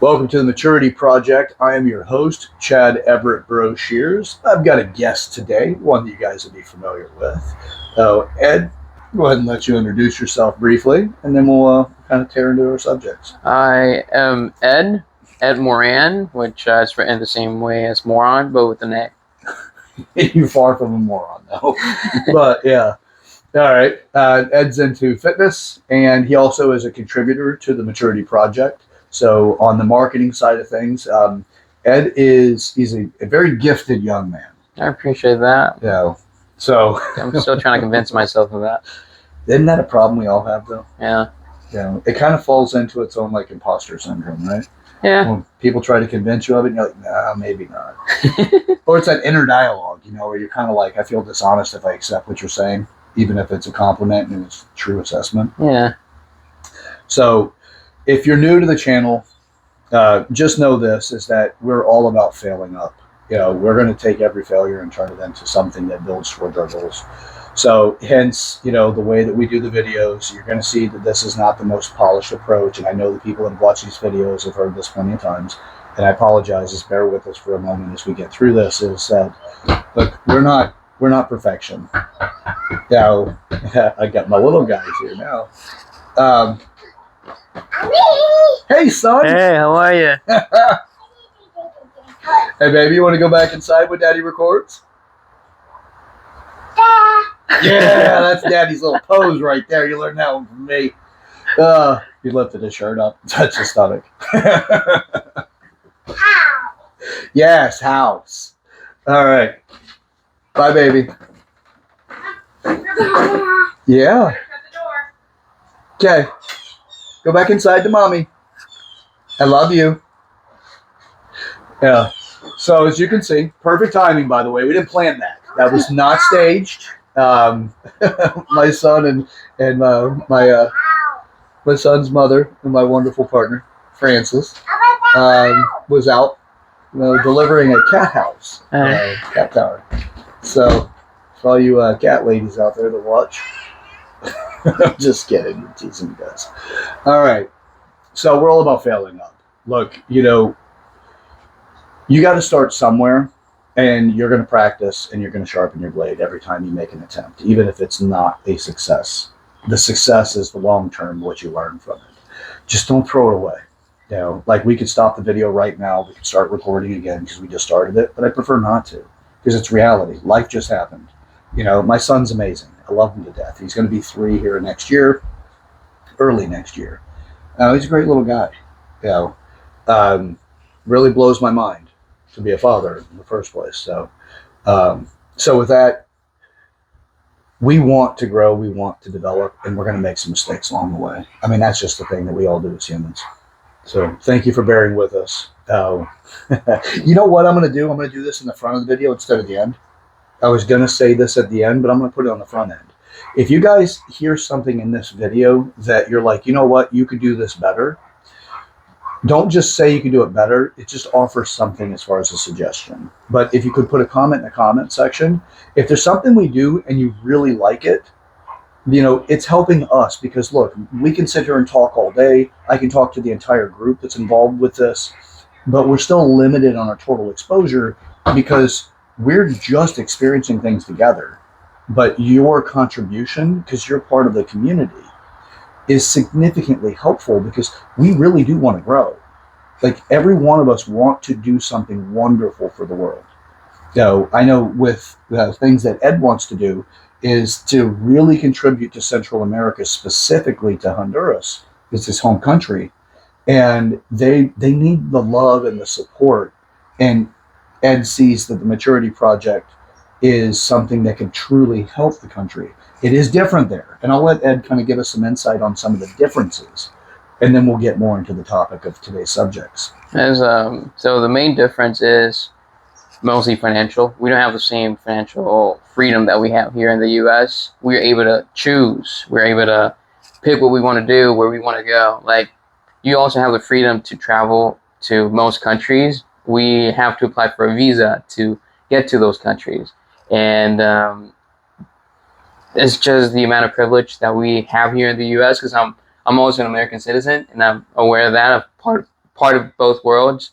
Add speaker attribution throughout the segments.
Speaker 1: Welcome to the Maturity Project. I am your host, Chad Everett Broshears. I've got a guest today, one that you guys will be familiar with. Ed, go ahead and let you introduce yourself briefly, and then we'll kind of tear into our subjects.
Speaker 2: I am Ed Moran, which is written the same way as moron, but with an A.
Speaker 1: You're far from a moron, though. But yeah. All right. Ed's into fitness, and he also is a contributor to the Maturity Project. So on the marketing side of things, Ed he's a very gifted young man.
Speaker 2: I appreciate that.
Speaker 1: Yeah. So
Speaker 2: I'm still trying to convince myself of that.
Speaker 1: Isn't that a problem we all have, though?
Speaker 2: Yeah.
Speaker 1: Yeah. It kind of falls into its own like imposter syndrome, right?
Speaker 2: Yeah.
Speaker 1: When people try to convince you of it, and you're like, nah, maybe not. Or it's that inner dialogue, where you're kind of like, I feel dishonest if I accept what you're saying, even if it's a compliment and it's a true assessment.
Speaker 2: Yeah.
Speaker 1: So if you're new to the channel, just know this, is that we're all about failing up. We're going to take every failure and turn it into something that builds towards our goals. So hence, the way that we do the videos, you're going to see that this is not the most polished approach. And I know the people that have watched these videos have heard this plenty of times. And I apologize, just bear with us for a moment as we get through this, is that, look, we're not perfection. Now, I got my little guys here now. Hey, son.
Speaker 2: Hey, how are you?
Speaker 1: Hey, baby, you want to go back inside when Daddy records? Yeah, that's Daddy's little pose right there. You learned that one from me. He lifted his shirt up, touched his stomach. Yes, house. All right. Bye, baby. Yeah. Okay. Go back inside to mommy. I love you. Yeah. So as you can see, perfect timing, by the way. We didn't plan that. That was not staged. My son and my son's mother and my wonderful partner, Francis, was out delivering a cat house, cat tower. So for all you cat ladies out there that watch, I'm just kidding. You're teasing you guys. All right. So we're all about failing up. Look, you got to start somewhere, and you're going to practice and you're going to sharpen your blade every time you make an attempt, even if it's not a success. The success is the long term, what you learn from it. Just don't throw it away. Like we could stop the video right now. We could start recording again because we just started it, but I prefer not to because it's reality. Life just happened. My son's amazing. I love him to death. He's going to be 3 here next year, early next year. He's a great little guy. Really blows my mind to be a father in the first place. So with that, we want to grow, we want to develop, and we're going to make some mistakes along the way. I mean, that's just the thing that we all do as humans. So thank you for bearing with us. You know what I'm going to do? I'm going to do this in the front of the video instead of the end. I was going to say this at the end, but I'm going to put it on the front end. If you guys hear something in this video that you're like, you know what, you could do this better, don't just say you can do it better. It just offers something as far as a suggestion. But if you could put a comment in the comment section, if there's something we do and you really like it, it's helping us because, look, we can sit here and talk all day. I can talk to the entire group that's involved with this, but we're still limited on our total exposure because we're just experiencing things together. But your contribution, because you're part of the community, is significantly helpful because we really do want to grow. Like every one of us want to do something wonderful for the world. I know with the things that Ed wants to do is to really contribute to Central America, specifically to Honduras. It's his home country. And they need the love and the support. And Ed sees that the Maturity Project is something that can truly help the country. It is different there. And I'll let Ed kind of give us some insight on some of the differences. And then we'll get more into the topic of today's subjects.
Speaker 2: So the main difference is mostly financial. We don't have the same financial freedom that we have here in the U.S. We're able to choose. We're able to pick what we want to do, where we want to go. Like, you also have the freedom to travel to most countries. We have to apply for a visa to get to those countries. And it's just the amount of privilege that we have here in the U.S. because I'm also an American citizen, and I'm aware of that. I'm part part of both worlds,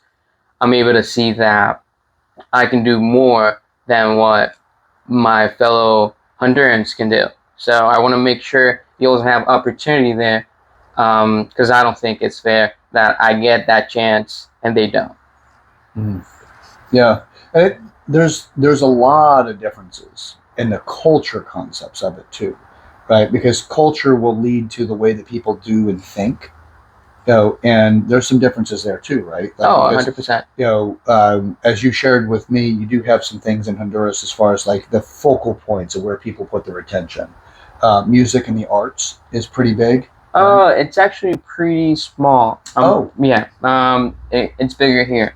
Speaker 2: I'm able to see that I can do more than what my fellow Hondurans can do. So I want to make sure you also have opportunity there, because I don't think it's fair that I get that chance and they don't.
Speaker 1: Mm. Yeah, there's a lot of differences in the culture concepts of it too, right? Because culture will lead to the way that people do and think. And there's some differences there too, right?
Speaker 2: Oh,
Speaker 1: Because
Speaker 2: 100%.
Speaker 1: as you shared with me, you do have some things in Honduras as far as like the focal points of where people put their attention. Music and the arts is pretty big.
Speaker 2: Oh, it's actually pretty small.
Speaker 1: Oh.
Speaker 2: Yeah. It's bigger here,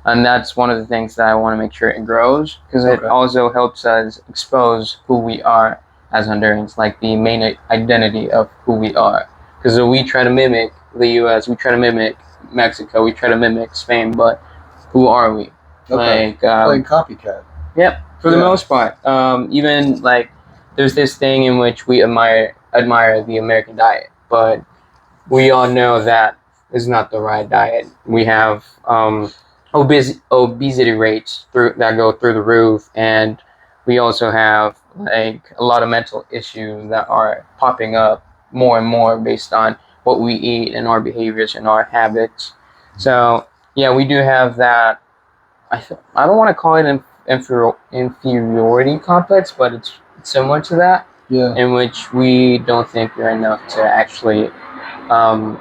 Speaker 2: and that's one of the things that I want to make sure it grows, because it
Speaker 1: Okay.
Speaker 2: also helps us expose who we are as Hondurans, like the main identity of who we are. Because we try to mimic the U.S., we try to mimic Mexico, we try to mimic Spain, but who are we?
Speaker 1: Okay.
Speaker 2: Like,
Speaker 1: Playing copycat.
Speaker 2: yep, for the
Speaker 1: Yeah.
Speaker 2: most part. Even like there's this thing in which we admire the American diet, but we all know that is not the right diet. We have obesity rates that go through the roof, and we also have like a lot of mental issues that are popping up more and more based on what we eat and our behaviors and our habits. So yeah, we do have that. I don't want to call it an inferiority complex, but it's similar to that,
Speaker 1: Yeah.
Speaker 2: in which we don't think we're enough to actually um,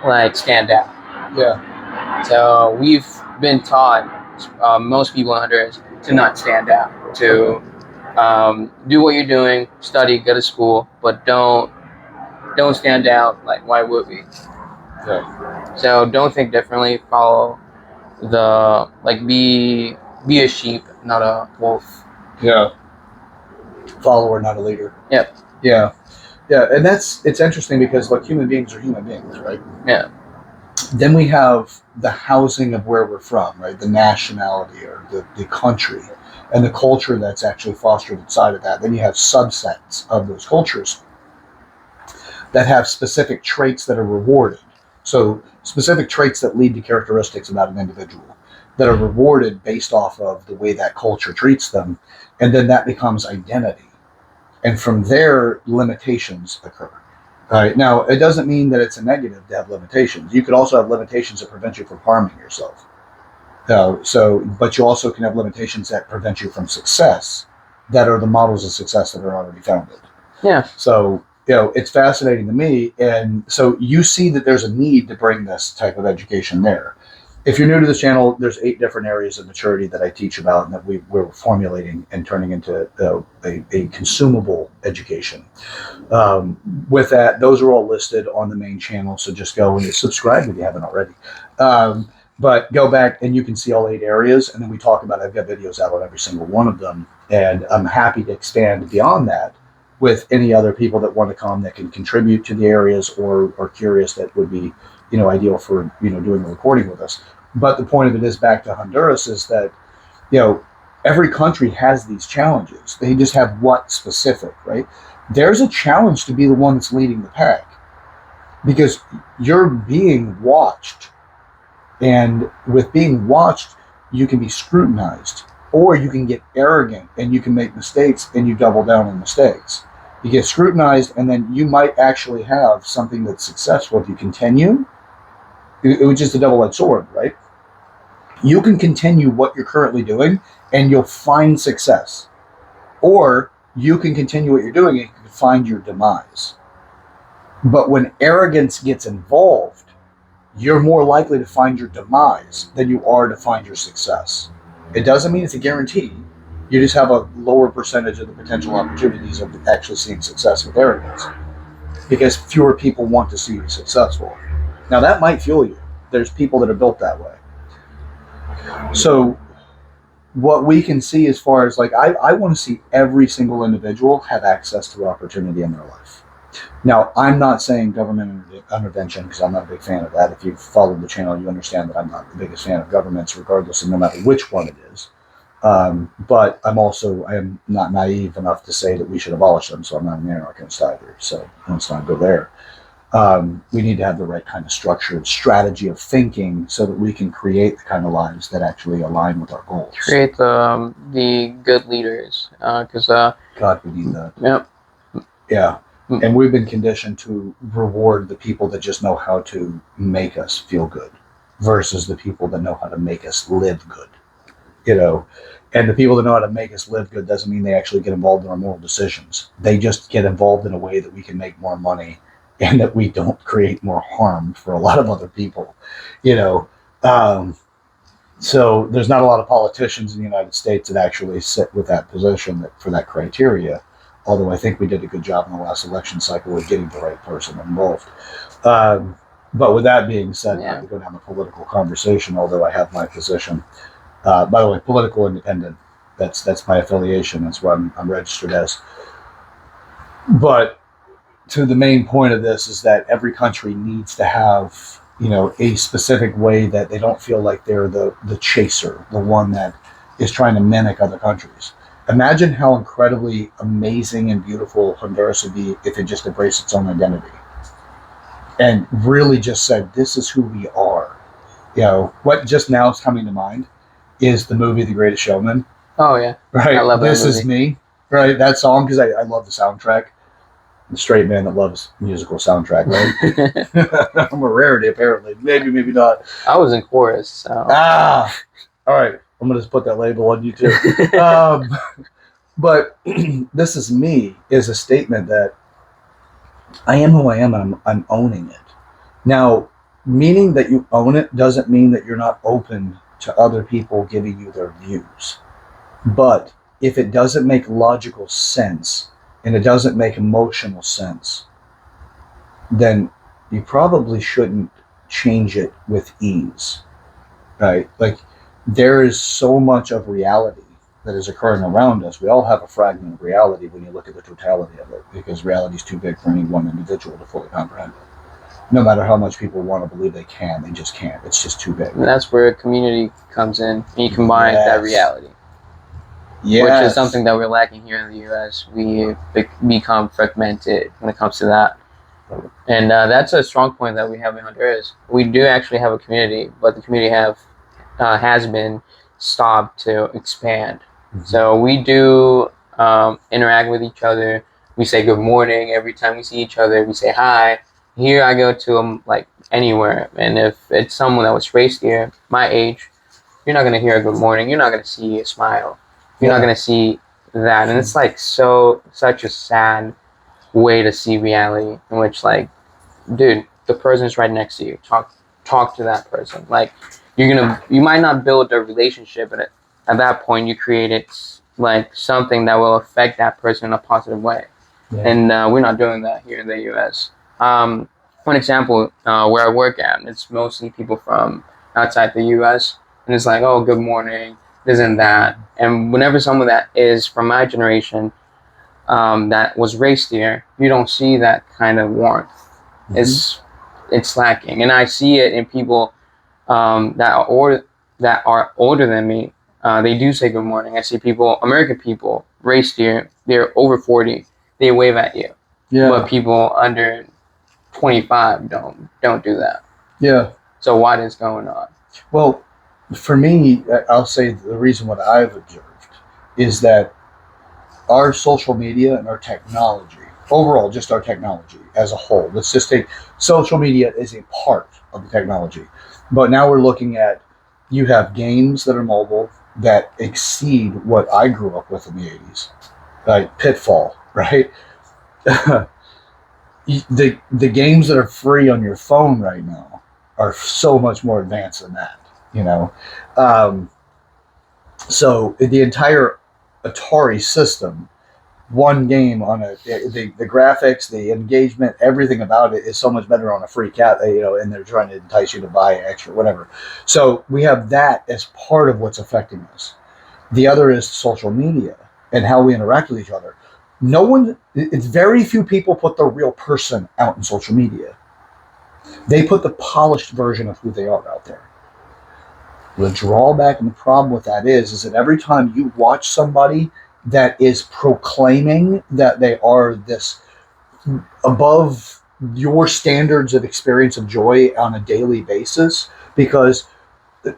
Speaker 2: like stand out.
Speaker 1: Yeah.
Speaker 2: So we've been taught, most people in Honduras, to not stand out, to do what you're doing, study, go to school, but don't stand out. Like, why would we?
Speaker 1: Yeah.
Speaker 2: So don't think differently. Follow the like be a sheep, not a wolf.
Speaker 1: Yeah. Follower, not a leader.
Speaker 2: Yep.
Speaker 1: Yeah. Yeah. And it's interesting because like human beings are human beings, right?
Speaker 2: Yeah.
Speaker 1: Then we have the housing of where we're from, right? The nationality or the country and the culture that's actually fostered inside of that. Then you have subsets of those cultures that have specific traits that are rewarded. So specific traits that lead to characteristics about an individual that are rewarded based off of the way that culture treats them. And then that becomes identity. And from there, limitations occur. All right. Now, it doesn't mean that it's a negative to have limitations. You could also have limitations that prevent you from harming yourself. But you also can have limitations that prevent you from success, that are the models of success that are already founded.
Speaker 2: Yeah.
Speaker 1: So, it's fascinating to me. And so you see that there's a need to bring this type of education there. If you're new to this channel, there's 8 different areas of maturity that I teach about and that we're formulating and turning into a consumable education. With that, those are all listed on the main channel. So just go and subscribe if you haven't already. But go back and you can see all 8 areas. And then we talk about, I've got videos out on every single one of them. And I'm happy to expand beyond that with any other people that want to come that can contribute to the areas or are curious that would be ideal for doing a recording with us. But the point of it is, back to Honduras, is that every country has these challenges. They just have what specific, right? There's a challenge to be the one that's leading the pack because you're being watched, and with being watched, you can be scrutinized, or you can get arrogant and you can make mistakes and you double down on mistakes. You get scrutinized, and then you might actually have something that's successful if you continue. It was just a double-edged sword, right? You can continue what you're currently doing and you'll find success. Or you can continue what you're doing and you can find your demise. But when arrogance gets involved, you're more likely to find your demise than you are to find your success. It doesn't mean it's a guarantee. You just have a lower percentage of the potential opportunities of actually seeing success with arrogance. Because fewer people want to see you successful. Now, that might fuel you. There's people that are built that way. So what we can see as far as I want to see every single individual have access to opportunity in their life. Now, I'm not saying government intervention because I'm not a big fan of that. If you've followed the channel, you understand that I'm not the biggest fan of governments, regardless of no matter which one it is. But I am not naive enough to say that we should abolish them, so I'm not an anarchist either. So let's not go there. We need to have the right kind of structured strategy of thinking so that we can create the kind of lives that actually align with our goals.
Speaker 2: Create the good leaders, because
Speaker 1: God, we need that.
Speaker 2: yep.
Speaker 1: Yeah. And we've been conditioned to reward the people that just know how to make us feel good versus the people that know how to make us live good. You know, and the people that know how to make us live good doesn't mean they actually get involved in our moral decisions. They just get involved in a way that we can make more money and that we don't create more harm for a lot of other people. You know, so there's not a lot of politicians in the United States that actually sit with that position for that criteria. Although I think we did a good job in the last election cycle with getting the right person involved. But with that being said, not to go down the political conversation, although I have my position. By the way, political independent. That's my affiliation. That's what I'm registered as. But to the main point of this is that every country needs to have, a specific way that they don't feel like they're the chaser, the one that is trying to mimic other countries. Imagine how incredibly amazing and beautiful Honduras would be if it just embraced its own identity and really just said, this is who we are. What just now is coming to mind is the movie The Greatest Showman.
Speaker 2: Oh, yeah.
Speaker 1: Right.
Speaker 2: I love that
Speaker 1: This
Speaker 2: movie.
Speaker 1: Is Me. Right. That song, because I love the soundtrack. The straight man that loves musical soundtrack, right? I'm a rarity, apparently. Maybe, maybe not.
Speaker 2: I was in chorus, so.
Speaker 1: All right. I'm going to just put that label on you, too. But This Is Me is a statement that I am who I am and I'm owning it. Now, meaning that you own it doesn't mean that you're not open to other people giving you their views. But if it doesn't make logical sense and it doesn't make emotional sense, then you probably shouldn't change it with ease, right? Like, there is so much of reality that is occurring around us. We all have a fragment of reality when you look at the totality of it, because reality is too big for any one individual to fully comprehend it. No matter how much people want to believe they can, they just can't. It's just too big.
Speaker 2: And that's where community comes in, and you combine that reality.
Speaker 1: Yes.
Speaker 2: Which is something that we're lacking here in the U.S. We become fragmented when it comes to that. And that's a strong point that we have in Honduras. We do actually have a community, but the community has been stopped to expand. Mm-hmm. So we do interact with each other. We say good morning every time we see each other. We say hi. Here I go to like anywhere, and if it's someone that was raised here, my age, you're not gonna hear a good morning. You're not gonna see a smile. You're not gonna see that, and it's like such a sad way to see reality, in which, like, dude, the person's right next to you. Talk to that person. Like, you might not build a relationship, but at that point you created like something that will affect that person in a positive way. Yeah. And we're not doing that here in the U.S. One example, where I work at, it's mostly people from outside the U.S. and it's like, oh, good morning, this and that. And whenever someone that is from my generation, that was raised here, you don't see that kind of warmth. Mm-hmm. It's lacking, and I see it in people that are older than me. They do say good morning. I see people, American people raised here, they're over 40, they wave at you. Yeah. But people under 25 don't do that. Yeah. So what is going on?
Speaker 1: Well, for me, I'll say the reason what I've observed is that our social media and our technology, overall, just our technology as a whole, let's just take social media as a part of the technology. But now we're looking at, you have games that are mobile that exceed what I grew up with in the 80s, like Pitfall, right? The games that are free on your phone right now are so much more advanced than that, So the entire Atari system, one game on the graphics, the engagement, everything about it is so much better on a free cat, and they're trying to entice you to buy extra, whatever. So we have that as part of what's affecting us. The other is social media and how we interact with each other. It's very few people put the real person out in social media. They put the polished version of who they are out there. The drawback and the problem with that is that every time you watch somebody that is proclaiming that they are this above your standards of experience of joy on a daily basis. Because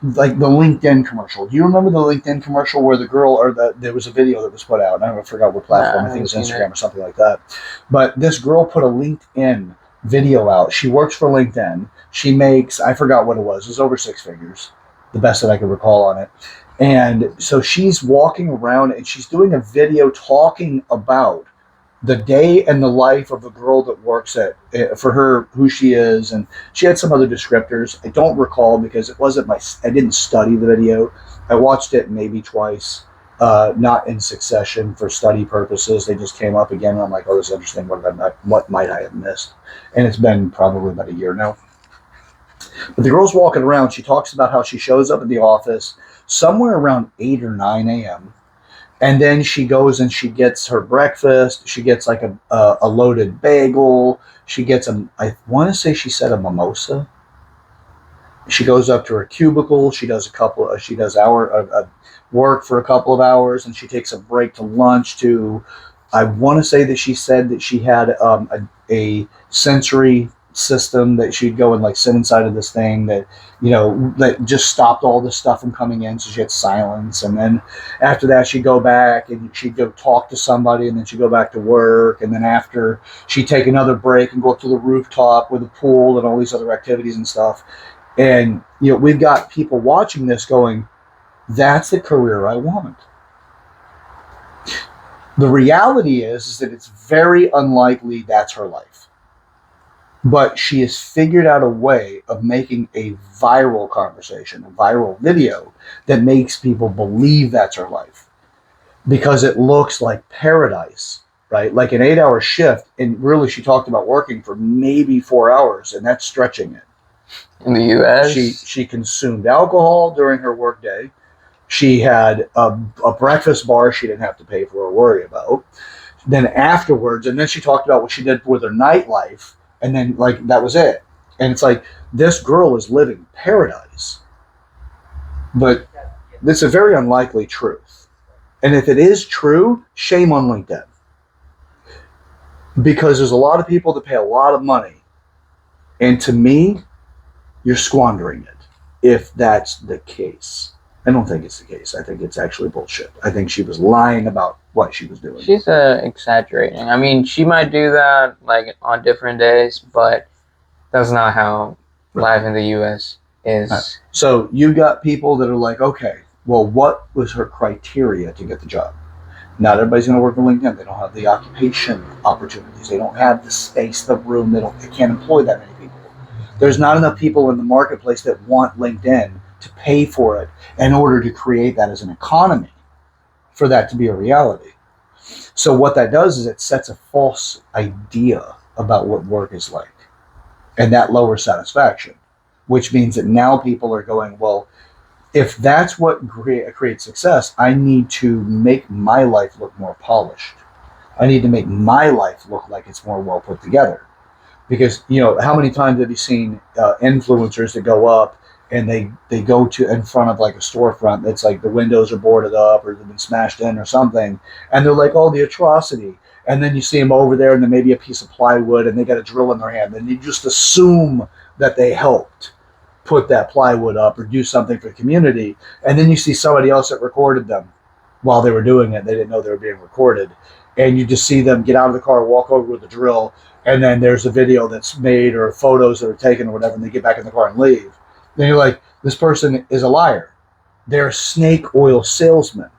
Speaker 1: like the LinkedIn commercial. Do you remember the LinkedIn commercial where the girl there was a video that was put out? I forgot what platform.
Speaker 2: Nah,
Speaker 1: I think it was
Speaker 2: I haven't seen
Speaker 1: Instagram or something like that. But this girl put a LinkedIn video out. She works for LinkedIn. She makes, I forgot what it was. It was over six figures, the best that I could recall on it. And so she's walking around and she's doing a video talking about the day and the life of the girl that works at for her, who she is, and she had some other descriptors. I don't recall because it wasn't I didn't study the video. I watched it maybe twice, not in succession for study purposes. They just came up again, and I'm like, oh, this is interesting. What might I have missed? And it's been probably about a year now. But the girl's walking around. She talks about how she shows up at the office somewhere around 8 or 9 a.m. And then she goes and she gets her breakfast. She gets like a loaded bagel. She gets I want to say she said a mimosa. She goes up to her cubicle. She does work for a couple of hours, and she takes a break to lunch. I want to say that she said that she had a sensory system that she'd go and like sit inside of this thing that that just stopped all this stuff from coming in, so she had silence. And then after that she'd go back and she'd go talk to somebody, and then she'd go back to work, and then after she'd take another break and go up to the rooftop with a pool and all these other activities and stuff. And we've got people watching this going, that's the career I want. The reality is that it's very unlikely that's her life. But she has figured out a way of making a viral conversation, a viral video that makes people believe that's her life. Because it looks like paradise, right? Like an 8-hour shift. And really, she talked about working for maybe 4 hours, and that's stretching it.
Speaker 2: In the U.S.?
Speaker 1: She consumed alcohol during her workday. She had a breakfast bar she didn't have to pay for or worry about. Then afterwards, and then she talked about what she did with her nightlife. And then, like, that was it. And it's like, this girl is living paradise. But it's a very unlikely truth. And if it is true, shame on LinkedIn. Because there's a lot of people that pay a lot of money. And to me, you're squandering it, if that's the case. I don't think it's the case. I think it's actually bullshit. I think she was lying about what she was doing.
Speaker 2: She's exaggerating. I mean, she might do that like on different days, but that's not how life in the U.S. is.
Speaker 1: Right. So you got people that are like, okay, well, what was her criteria to get the job? Not everybody's going to work for LinkedIn. They don't have the occupation opportunities. They don't have the space, the room. They can't employ that many people. There's not enough people in the marketplace that want LinkedIn to pay for it in order to create that as an economy for that to be a reality. So what that does is it sets a false idea about what work is like, and that lowers satisfaction, which means that now people are going, well, if that's what creates success, I need to make my life look more polished. I need to make my life look like it's more well put together. Because, how many times have you seen influencers that go up and they go to in front of like a storefront that's like the windows are boarded up or they've been smashed in or something, and they're like, oh, the atrocity. And then you see them over there and there may be a piece of plywood and they got a drill in their hand, and you just assume that they helped put that plywood up or do something for the community. And then you see somebody else that recorded them while they were doing it. They didn't know they were being recorded. And you just see them get out of the car, walk over with a drill, and then there's a video that's made or photos that are taken or whatever, and they get back in the car and leave. Then you're like, this person is a liar. They're a snake oil salesman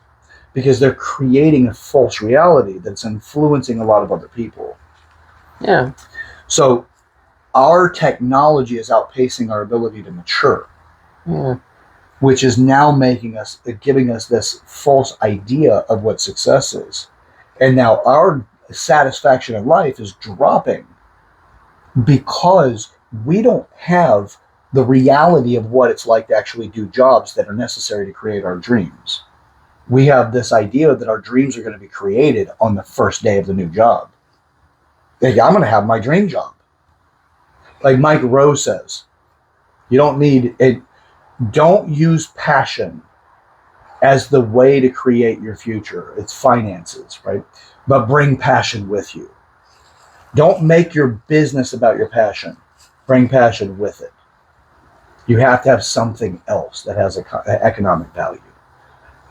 Speaker 1: because they're creating a false reality that's influencing a lot of other people.
Speaker 2: Yeah.
Speaker 1: So our technology is outpacing our ability to mature.
Speaker 2: Yeah.
Speaker 1: Which is now giving us this false idea of what success is. And now our satisfaction in life is dropping because we don't have the reality of what it's like to actually do jobs that are necessary to create our dreams. We have this idea that our dreams are going to be created on the first day of the new job. Like, I'm going to have my dream job. Like Mike Rowe says, you don't need it. Don't use passion as the way to create your future. It's finances, right? But bring passion with you. Don't make your business about your passion. Bring passion with it. You have to have something else that has economic value.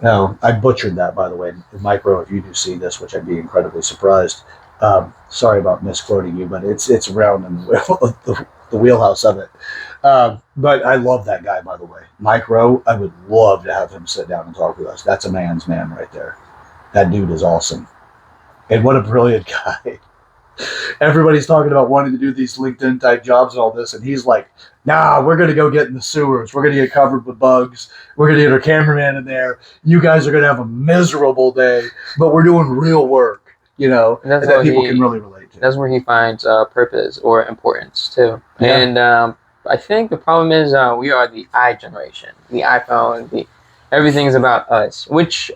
Speaker 1: Now, I butchered that, by the way. Micro, if you do see this, which I'd be incredibly surprised, sorry about misquoting you, but it's around in the wheelhouse of it. But I love that guy, by the way. Micro, I would love to have him sit down and talk with us. That's a man's man right there. That dude is awesome. And what a brilliant guy. Everybody's talking about wanting to do these LinkedIn type jobs and all this, and he's like, nah, we're going to go get in the sewers. We're going to get covered with bugs. We're going to get our cameraman in there. You guys are going to have a miserable day, but we're doing real work, and that people can really relate to.
Speaker 2: That's where he finds purpose or importance too.
Speaker 1: Yeah.
Speaker 2: And I think the problem is we are the I generation, the iPhone, everything's about us, which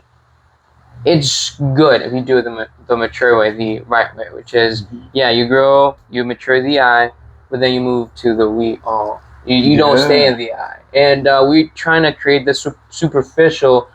Speaker 2: it's good if you do it the mature way, the right way, which is, you grow, you mature the I, but then you move to the we all. You don't stay in the I. And we're trying to create this superficial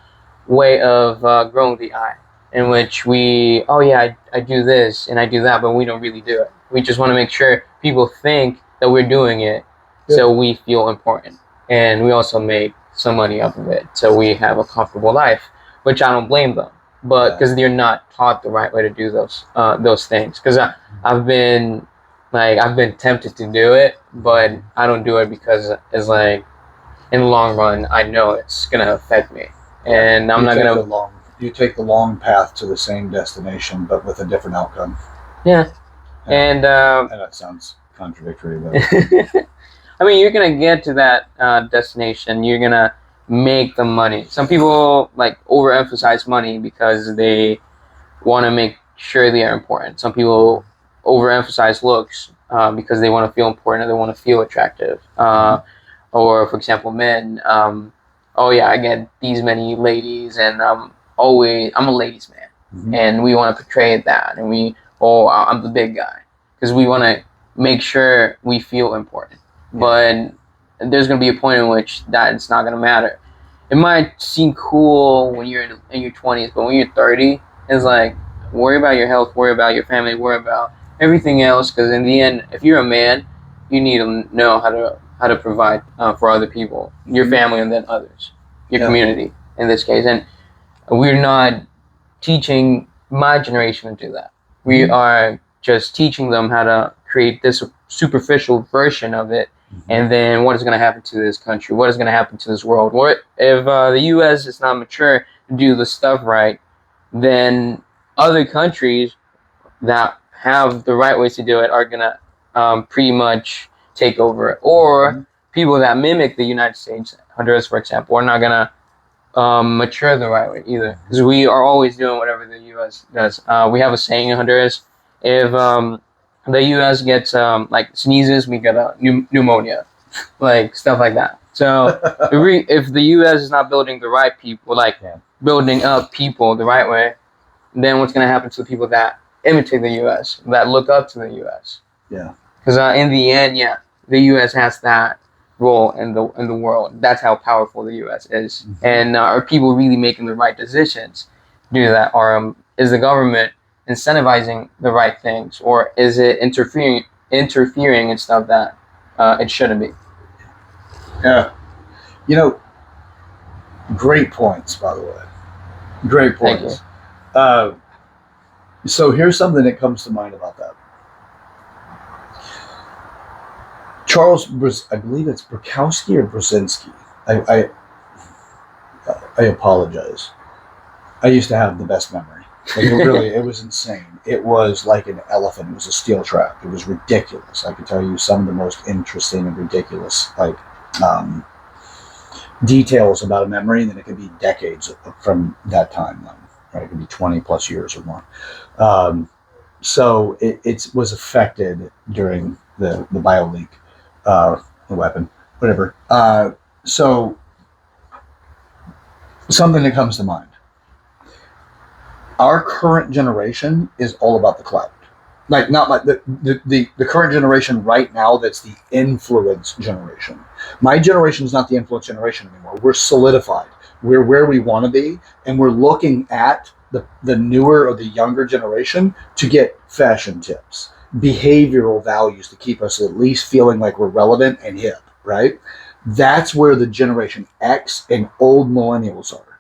Speaker 2: way of growing the I, in which I do this and I do that, but we don't really do it. We just want to make sure people think that we're doing it, so we feel important. And we also make some money off of it, so we have a comfortable life, which I don't blame them. But because they're not taught the right way to do those things. Because I've been tempted to do it, but I don't do it because it's like, in the long run, I know it's gonna affect me, and I'm not gonna.
Speaker 1: You take the long path to the same destination, but with a different outcome.
Speaker 2: Yeah, and
Speaker 1: that sounds contradictory, but
Speaker 2: I mean, you're gonna get to that destination. You're gonna make the money. Some people overemphasize money because they want to make sure they are important. Some people overemphasize looks because they want to feel important, or they want to feel attractive. Or, for example, men. I get these many ladies, and I'm a ladies' man, and we want to portray that, and I'm the big guy, because we want to make sure we feel important. But there's going to be a point in which that it's not going to matter. It might seem cool when you're in your 20s, but when you're 30, it's like, worry about your health, worry about your family, worry about everything else, because in the end, if you're a man, you need to know how to provide for other people, your family, and then others, your community in this case. And we're not teaching my generation to do that. We are just teaching them how to create this superficial version of it. And then what is going to happen to this country? What is going to happen to this world? What if the U.S. is not mature to do the stuff right? Then other countries that have the right ways to do it are going to pretty much take over it. Or people that mimic the United States, Honduras, for example, are not going to mature the right way either. Because we are always doing whatever the U.S. does. We have a saying in Honduras, if the U.S. gets sneezes, we get a pneumonia, stuff like that. So if the U.S. is not building the right people, building up people the right way, then what's going to happen to the people that imitate the U.S., that look up to the U.S.?
Speaker 1: Yeah.
Speaker 2: Because in the end, the U.S. has that role in the world. That's how powerful the U.S. is. And are people really making the right decisions to do that? Or is the government incentivizing the right things, or is it interfering in stuff that it shouldn't be?
Speaker 1: Yeah. Great points, by the way. Great points.
Speaker 2: Thank you.
Speaker 1: So here's something that comes to mind about that. I believe it's Bukowski or Brzezinski. I apologize. I used to have the best memory. It was insane. It was like an elephant. It was a steel trap. It was ridiculous. I could tell you some of the most interesting and ridiculous details about a memory, and then it could be decades from that time. Right? It could be 20 plus years or more. So it was affected during the bio leak, the weapon, whatever. So something that comes to mind. Our current generation is all about the cloud. The current generation right now, that's the influence generation. My generation is not the influence generation anymore. We're solidified. We're where we want to be, and we're looking at the newer or the younger generation to get fashion tips behavioral values to keep us at least feeling like we're relevant and hip, right? That's where the Generation X and old millennials are.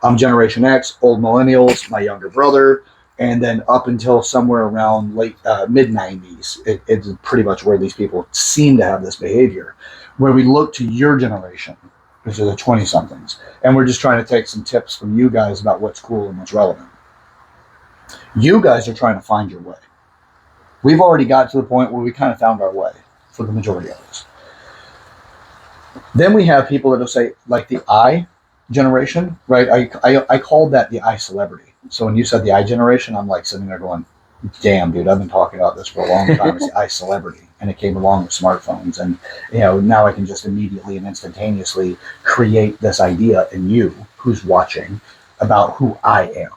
Speaker 1: I'm Generation X, old millennials, my younger brother, and then up until somewhere around late mid 90s, it's pretty much where these people seem to have this behavior, where we look to your generation, which are the 20 somethings, and we're just trying to take some tips from you guys about what's cool and what's relevant. You guys are trying to find your way. We've already got to the point where we kind of found our way for the majority of us. Then we have people that will say, like the I generation, right? I called that the I celebrity. So when you said the I generation, I'm like sitting there going, damn, dude, I've been talking about this for a long time. It's the I celebrity. And it came along with smartphones. And, now I can just immediately and instantaneously create this idea in you who's watching about who I am.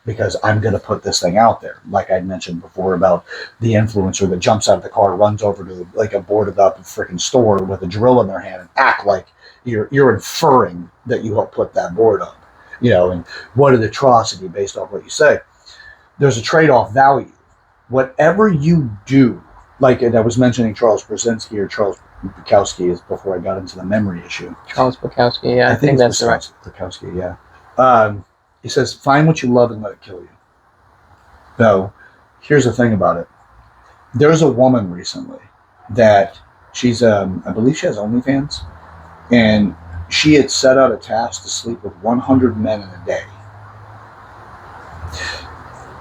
Speaker 1: Because I'm going to put this thing out there. Like I mentioned before about the influencer that jumps out of the car, runs over to like a boarded up freaking store with a drill in their hand and act like you're inferring that you helped put that board up. And what an atrocity based off what you say. There's a trade-off value. Whatever you do, like and I was mentioning Charles Brzezinski or Charles Bukowski is before I got into the memory issue.
Speaker 2: Charles Bukowski, yeah, I think that's right.
Speaker 1: Bukowski, yeah. He says, find what you love and let it kill you. Though, here's the thing about it. There's a woman recently that she's, I believe she has OnlyFans, and she had set out a task to sleep with 100 men in a day.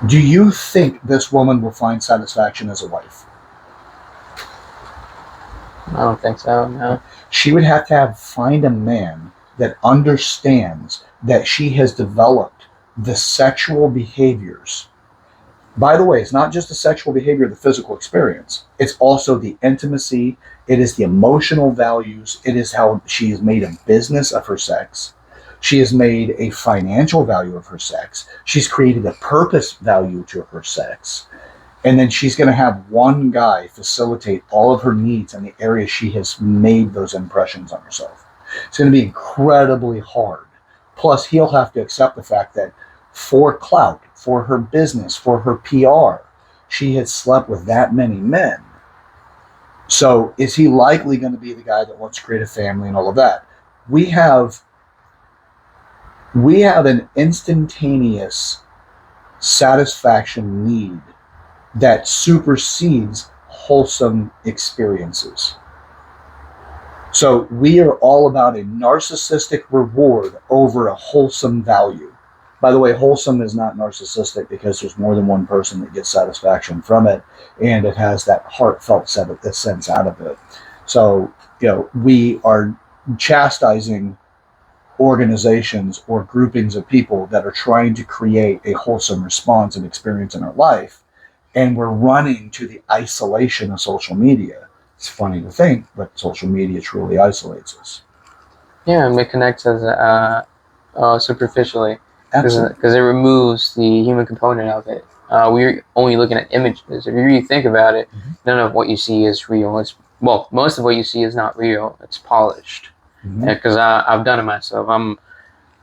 Speaker 1: Do you think this woman will find satisfaction as a wife?
Speaker 2: I don't think so, no.
Speaker 1: She would have to find a man that understands that she has developed the sexual behaviors. By the way, it's not just the sexual behavior, the physical experience. It's also the intimacy. It is the emotional values. It is how she has made a business of her sex. She has made a financial value of her sex. She's created a purpose value to her sex. And then she's going to have one guy facilitate all of her needs in the area she has made those impressions on herself. It's going to be incredibly hard. Plus, he'll have to accept the fact that for clout, for her business, for her PR, she had slept with that many men. So is he likely going to be the guy that wants to create a family and all of that? We have an instantaneous satisfaction need that supersedes wholesome experiences. So we are all about a narcissistic reward over a wholesome value. By the way, wholesome is not narcissistic because there's more than one person that gets satisfaction from it, and it has that heartfelt sense out of it. So, we are chastising organizations or groupings of people that are trying to create a wholesome response and experience in our life, and we're running to the isolation of social media. It's funny to think, but social media truly isolates us.
Speaker 2: Yeah, and it connects us superficially.
Speaker 1: Absolutely.
Speaker 2: Because it removes the human component of it. We're only looking at images. If you really think about it, none of what you see is real. Most of what you see is not real. It's polished. Because I've done it myself.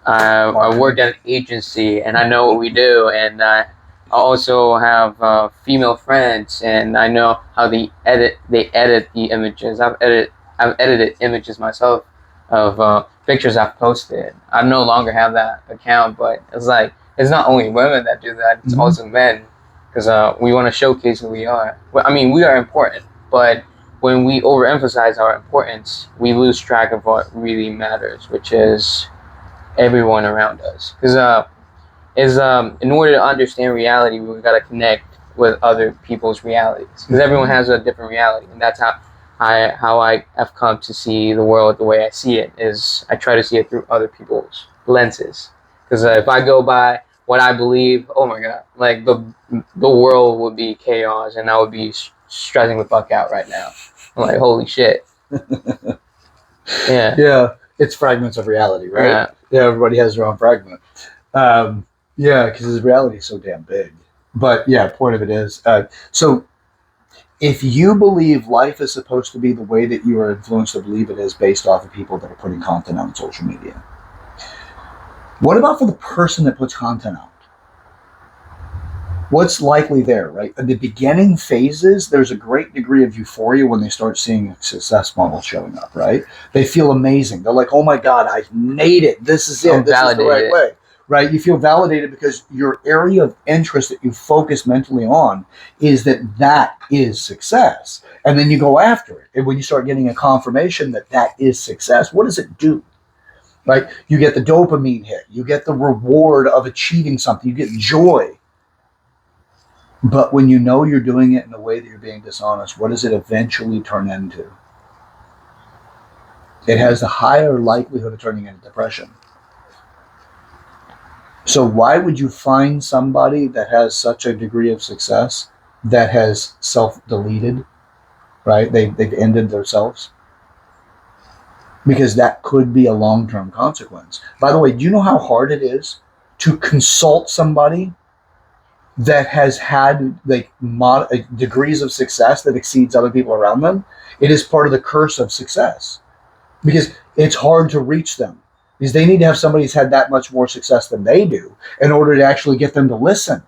Speaker 2: I worked at an agency, and I know what we do. And I also have female friends, and I know how they edit the images. I've edited images myself of pictures I've posted. I no longer have that account, but it's not only women that do that, it's also men, because we want to showcase who we are. Well, I mean, we are important, but when we overemphasize our importance, we lose track of what really matters, which is everyone around us. Because in order to understand reality, we've got to connect with other people's realities, because everyone has a different reality, and that's how I have come to see the world the way I see it. Is I try to see it through other people's lenses. Because if I go by what I believe, oh my god, like the world would be chaos, and I would be stressing the fuck out right now. I'm like, holy shit.
Speaker 1: Yeah, it's fragments of reality, right? Yeah, everybody has their own fragment. Because reality is so damn big. But yeah, point of it is, so if you believe life is supposed to be the way that you are influenced to believe it is based off of people that are putting content out on social media, what about for the person that puts content out? What's likely there, right? In the beginning phases, there's a great degree of euphoria when they start seeing a success model showing up, right? They feel amazing. They're like, oh my God, I made it. This is it.
Speaker 2: I'm
Speaker 1: This is the right
Speaker 2: validated.
Speaker 1: way, right? You feel validated because your area of interest that you focus mentally on is that is success. And then you go after it. And when you start getting a confirmation that is success, what does it do? Right? You get the dopamine hit. You get the reward of achieving something. You get joy. But when you know you're doing it in a way that you're being dishonest, what does it eventually turn into? It has a higher likelihood of turning into depression. So why would you find somebody that has such a degree of success that has self-deleted, right? They've ended themselves? Because that could be a long-term consequence. By the way, do you know how hard it is to consult somebody that has had like degrees of success that exceeds other people around them? It is part of the curse of success because it's hard to reach them because they need to have somebody who's had that much more success than they do in order to actually get them to listen.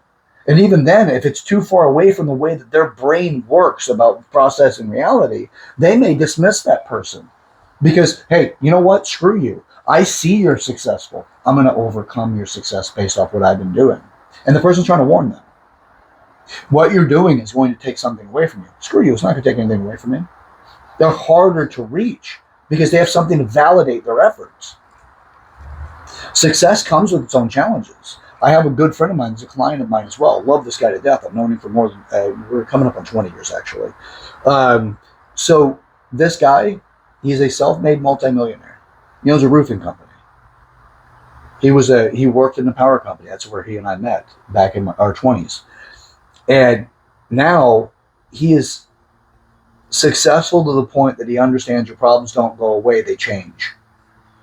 Speaker 1: And even then, if it's too far away from the way that their brain works about processing reality, they may dismiss that person because, hey, you know what? Screw you. I see you're successful. I'm going to overcome your success based off what I've been doing. And the person's trying to warn them. What you're doing is going to take something away from you. Screw you. It's not going to take anything away from me. They're harder to reach because they have something to validate their efforts. Success comes with its own challenges. I have a good friend of mine who's a client of mine as well. Love this guy to death. I've known him for more than, we're coming up on 20 years actually. So this guy, he's a self-made multimillionaire. He owns a roofing company. He worked in the power company. That's where he and I met back in our 20s. And now he is successful to the point that he understands your problems don't go away, they change.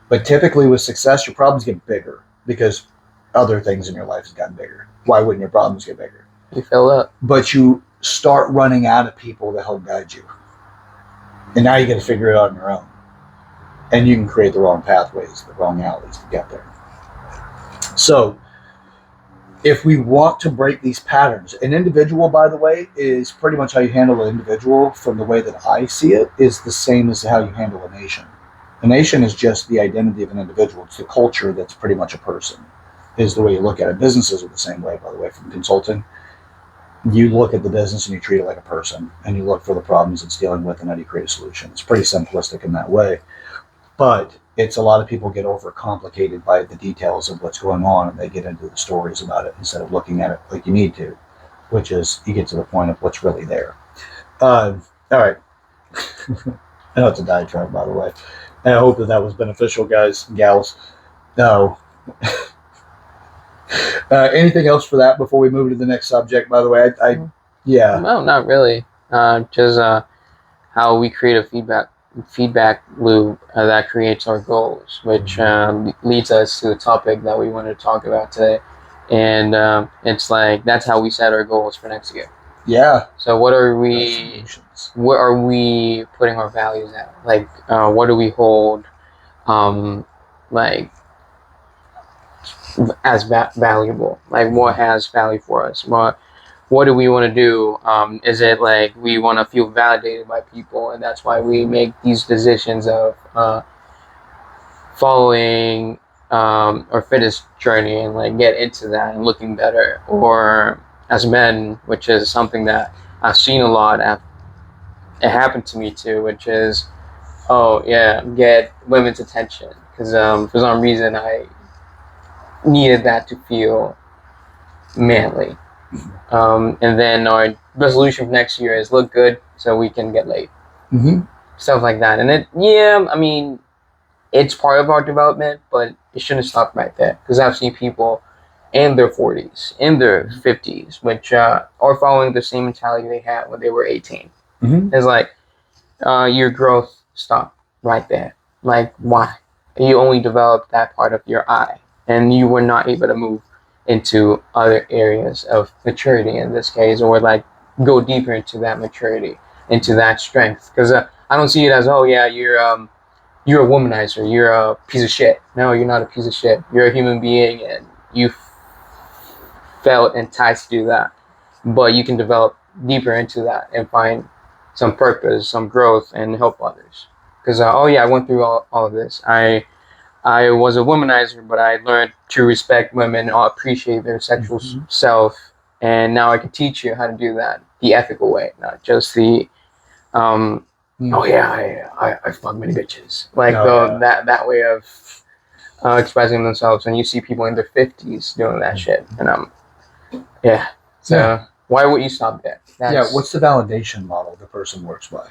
Speaker 1: But typically with success, your problems get bigger because other things in your life have gotten bigger. Why wouldn't your problems get bigger?
Speaker 2: You fill up.
Speaker 1: But you start running out of people to help guide you. And now you got to figure it out on your own. And you can create the wrong pathways, the wrong alleys to get there. So if we want to break these patterns, an individual, by the way, is pretty much how you handle an individual from the way that I see it is the same as how you handle a nation. A nation is just the identity of an individual. It's the culture that's pretty much a person, is the way you look at it. Businesses are the same way, by the way, from consulting. You look at the business and you treat it like a person, and you look for the problems it's dealing with and how do you create a solution. It's pretty simplistic in that way. But it's a lot of people get overcomplicated by the details of what's going on, and they get into the stories about it instead of looking at it like you need to, which is you get to the point of what's really there. All right. I know it's a diatribe, by the way. And I hope that was beneficial, guys and gals. No. Anything else for that before we move to the next subject? By the way, yeah.
Speaker 2: No, not really. Just how we create a feedback loop that creates our goals, which leads us to the topic that we wanted to talk about today. And it's like that's how we set our goals for next year.
Speaker 1: Yeah.
Speaker 2: So what are we putting our values at? Like what do we hold like as valuable? Like what has value for us? What do we want to do? Is it like we want to feel validated by people, and that's why we make these decisions of following our fitness journey and like get into that and looking better? Or as men, which is something that I've seen a lot. It happened to me too, which is, get women's attention because for some reason I needed that to feel manly. And then our resolution for next year is look good so we can get laid.
Speaker 1: Mm-hmm.
Speaker 2: Stuff like that. And it's part of our development, but it shouldn't stop right there. Because I've seen people in their 40s, in their 50s, which are following the same mentality they had when they were 18.
Speaker 1: Mm-hmm.
Speaker 2: It's like your growth stopped right there. Like, why? You only developed that part of your eye, and you were not able to move into other areas of maturity in this case, or like go deeper into that maturity, into that strength. Because I don't see it as, you're a womanizer, you're a piece of shit. No, you're not a piece of shit. You're a human being, and you felt enticed to do that. but you can develop deeper into that and find some purpose, some growth, and help others. Because oh yeah, I went through all of this. I was a womanizer, but I learned to respect women, appreciate their sexual self, and now I can teach you how to do that the ethical way, not just the oh yeah, I fuck many bitches, like that way of expressing themselves. And you see people in their 50s doing that shit, and so why would you stop there?
Speaker 1: What's the validation model the person works by,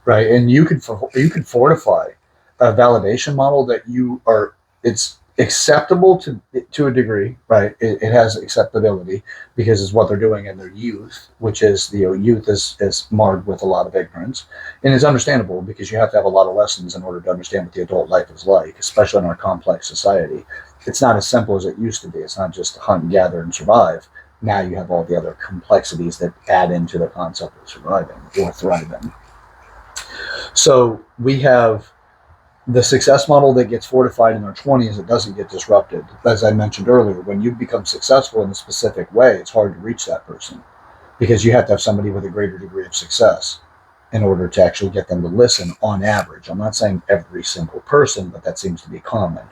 Speaker 1: right? And you could fortify a validation model that it's acceptable to a degree, right? It has acceptability because it's what they're doing in their youth, which is youth is marred with a lot of ignorance, and it's understandable because you have to have a lot of lessons in order to understand what the adult life is like, especially in our complex society. It's not as simple as it used to be. It's not just hunt and gather and survive. Now you have all the other complexities that add into the concept of surviving or thriving. So we have the success model that gets fortified in our 20s. It doesn't get disrupted. As I mentioned earlier, when you become successful in a specific way, it's hard to reach that person because you have to have somebody with a greater degree of success in order to actually get them to listen on average. I'm not saying every single person, but that seems to be common,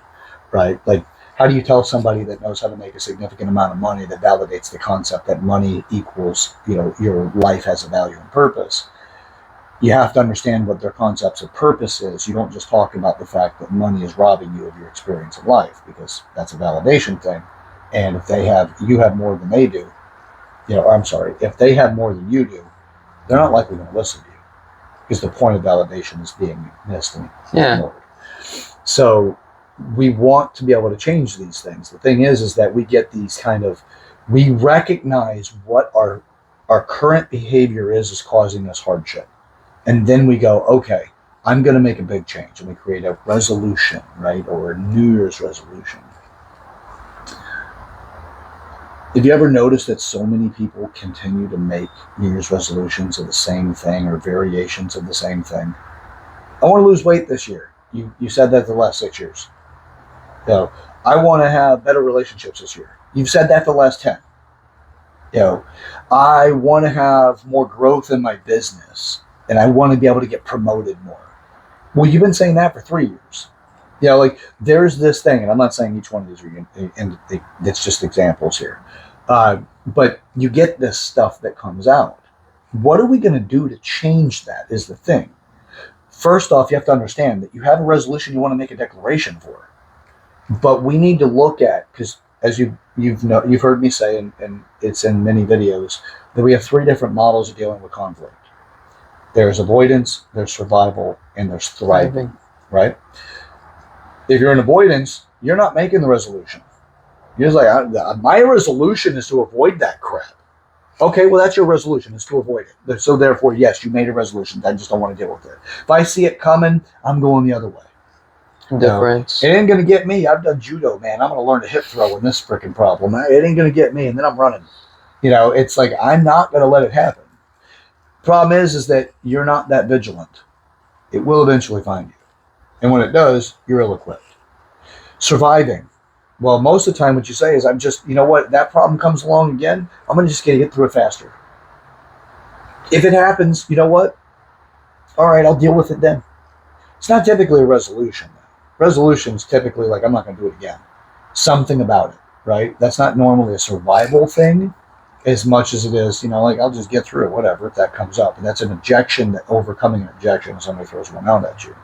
Speaker 1: right? Like, how do you tell somebody that knows how to make a significant amount of money that validates the concept that money equals, your life has a value and purpose? You have to understand what their concepts of purpose is. You don't just talk about the fact that money is robbing you of your experience of life, because that's a validation thing. And if you have more than they do, if they have more than you do, they're not likely going to listen to you because the point of validation is being missed and ignored. So we want to be able to change these things. The thing is that we get these we recognize what our current behavior is causing us hardship. And then we go, okay, I'm going to make a big change. And we create a resolution, right? Or a New Year's resolution. Have you ever noticed that so many people continue to make New Year's resolutions of the same thing or variations of the same thing? I want to lose weight this year. You said that the last 6 years. I want to have better relationships this year. You've said that the last 10. I want to have more growth in my business. And I want to be able to get promoted more. Well, you've been saying that for 3 years. There's this thing, and I'm not saying each one of these are, and it's just examples here. But you get this stuff that comes out. What are we going to do to change that is the thing. First off, you have to understand that you have a resolution you want to make a declaration for. But we need to look at, because as you've heard me say, and it's in many videos, that we have 3 different models of dealing with conflict. There's avoidance, there's survival, and there's thriving, right? If you're in avoidance, you're not making the resolution. You're just like, my resolution is to avoid that crap. Okay, well, that's your resolution, is to avoid it. So therefore, yes, you made a resolution. I just don't want to deal with it. If I see it coming, I'm going the other way.
Speaker 2: Difference.
Speaker 1: It ain't going to get me. I've done judo, man. I'm going to learn to hip throw in this freaking problem. It ain't going to get me, and then I'm running. It's like, I'm not going to let it happen. Problem is that you're not that vigilant. It will eventually find you. And when it does, you're ill-equipped. Surviving. Well, most of the time what you say is, I'm just, that problem comes along again, I'm going to just get through it faster. If it happens, you know what? All right, I'll deal with it then. It's not typically a resolution. Resolution's typically like, I'm not going to do it again. Something about it, right? That's not normally a survival thing as much as it is, I'll just get through it, whatever, if that comes up. And that's an objection, overcoming an objection when somebody throws one out at you.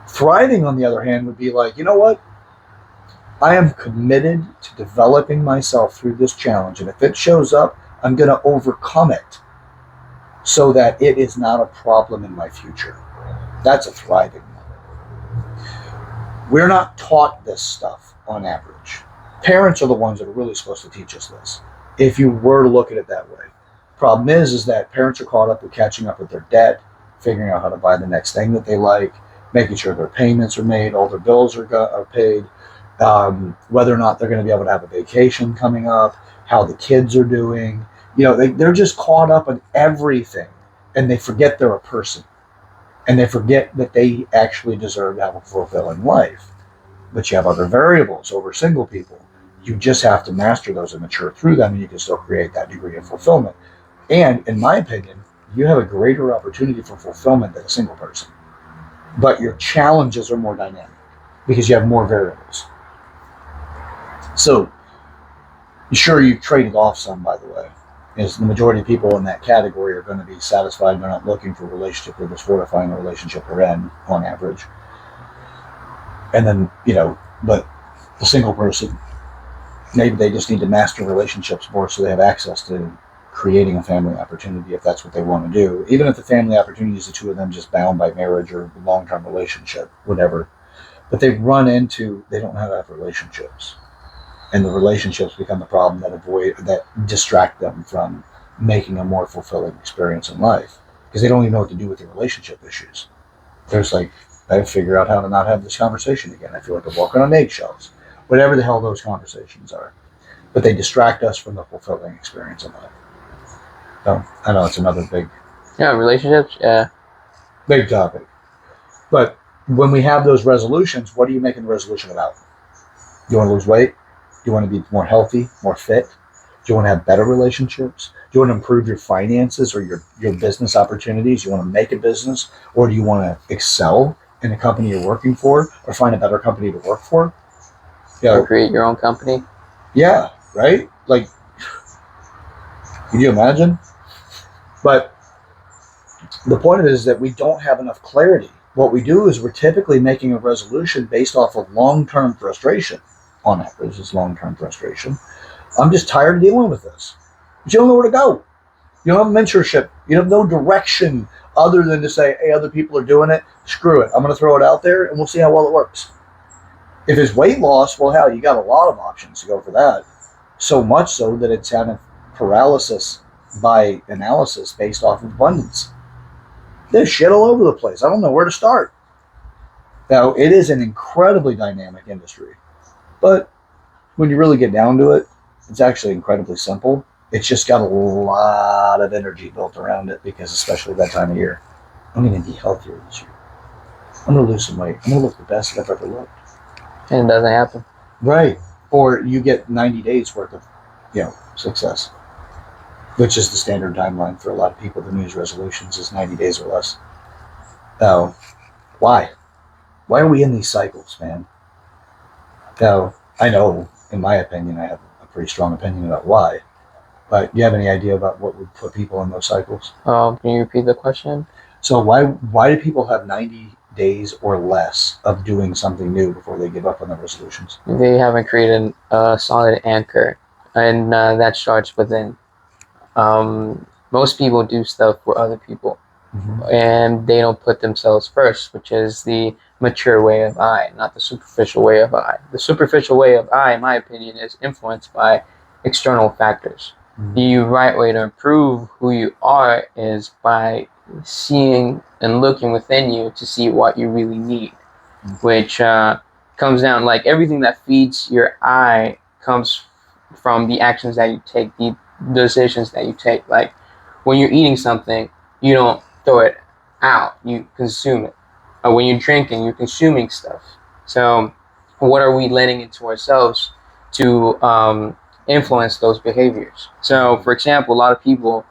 Speaker 1: Thriving, on the other hand, would be like, you know what? I am committed to developing myself through this challenge. And if it shows up, I'm going to overcome it so that it is not a problem in my future. That's a thriving model. We're not taught this stuff on average. Parents are the ones that are really supposed to teach us this, if you were to look at it that way. Problem is that parents are caught up with catching up with their debt, figuring out how to buy the next thing that they like, making sure their payments are made, all their bills are paid, whether or not they're going to be able to have a vacation coming up, how the kids are doing. They're just caught up in everything, and they forget they're a person. And they forget that they actually deserve to have a fulfilling life. But you have other variables over single people. You just have to master those and mature through them, and you can still create that degree of fulfillment. And in my opinion, you have a greater opportunity for fulfillment than a single person. But your challenges are more dynamic because you have more variables. So, sure, you've traded off some, by the way. Is the majority of people in that category are going to be satisfied. They're not looking for a relationship. They're just fortifying the relationship they're in on average. And then, but the single person, maybe they just need to master relationships more so they have access to creating a family opportunity if that's what they want to do. Even if the family opportunity is the two of them just bound by marriage or long-term relationship, whatever. But they don't have relationships. And the relationships become the problem that distract them from making a more fulfilling experience in life. Because they don't even know what to do with their relationship issues. There's I have to figure out how to not have this conversation again. I feel like I'm walking on eggshells. Whatever the hell those conversations are. But they distract us from the fulfilling experience in life. So, I know it's another
Speaker 2: relationships,
Speaker 1: big topic. But when we have those resolutions, what are you making the resolution about? Do you want to lose weight? Do you want to be more healthy, more fit? Do you want to have better relationships? Do you want to improve your finances or your business opportunities? Do you want to make a business? Or do you want to excel in the company you're working for or find a better company to work for?
Speaker 2: Or create your own company?
Speaker 1: Yeah, right? Can you imagine? But the point of it is that we don't have enough clarity. What we do is we're typically making a resolution based off of long-term frustration. On average, it's long-term frustration. I'm just tired of dealing with this. But you don't know where to go. You don't have mentorship. You have no direction other than to say, hey, other people are doing it. Screw it. I'm going to throw it out there and we'll see how well it works. If it's weight loss, well, hell, you got a lot of options to go for that. So much so that it's kind of paralysis by analysis based off of abundance. There's shit all over the place. I don't know where to start. Now, it is an incredibly dynamic industry. But when you really get down to it, it's actually incredibly simple. It's just got a lot of energy built around it because especially that time of year, I'm going to be healthier this year. I'm going to lose some weight. I'm going to look the best I've ever looked.
Speaker 2: And it doesn't happen.
Speaker 1: Right. Or you get 90 days worth of, success, which is the standard timeline for a lot of people. The New Year's resolutions is 90 days or less. Why? Why are we in these cycles, man? Now, I know, in my opinion, I have a pretty strong opinion about why. But do you have any idea about what would put people in those cycles?
Speaker 2: Can you repeat the question?
Speaker 1: So why do people have 90 days or less of doing something new before they give up on their resolutions?
Speaker 2: They haven't created a solid anchor, and that starts within. Most people do stuff for other people, and they don't put themselves first, which is the mature way of I, not the superficial way of I. The superficial way of I, in my opinion, is influenced by external factors. The right way to improve who you are is by seeing and looking within you to see what you really need, which comes down like everything that feeds your I comes from the actions that you take, the decisions that you take. Like when you're eating something, you don't throw it out, you consume it. When you're drinking, you're consuming stuff. So what are we letting into ourselves to influence those behaviors? So for example, a lot of people,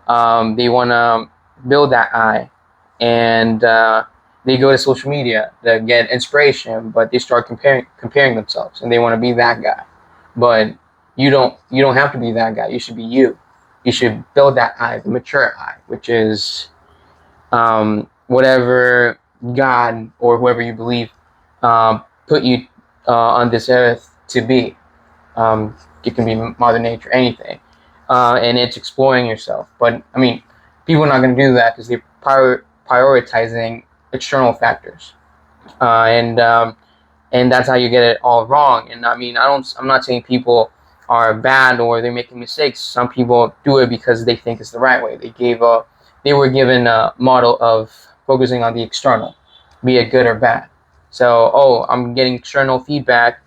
Speaker 2: they want to build that I, and they go to social media to get inspiration, but they start comparing themselves, and they want to be that guy. But you don't have to be that guy. You should be you. You should build that I, the mature I, which is whatever God or whoever you believe put you on this earth to be. It can be Mother Nature, anything, and it's exploring yourself. But I mean, people are not going to do that because they're prioritizing external factors, and that's how you get it all wrong. And I mean, I'm not saying people are bad or they're making mistakes. Some people do it because they think it's the right way. They were given a model of focusing on the external, be it good or bad. So, I'm getting external feedback,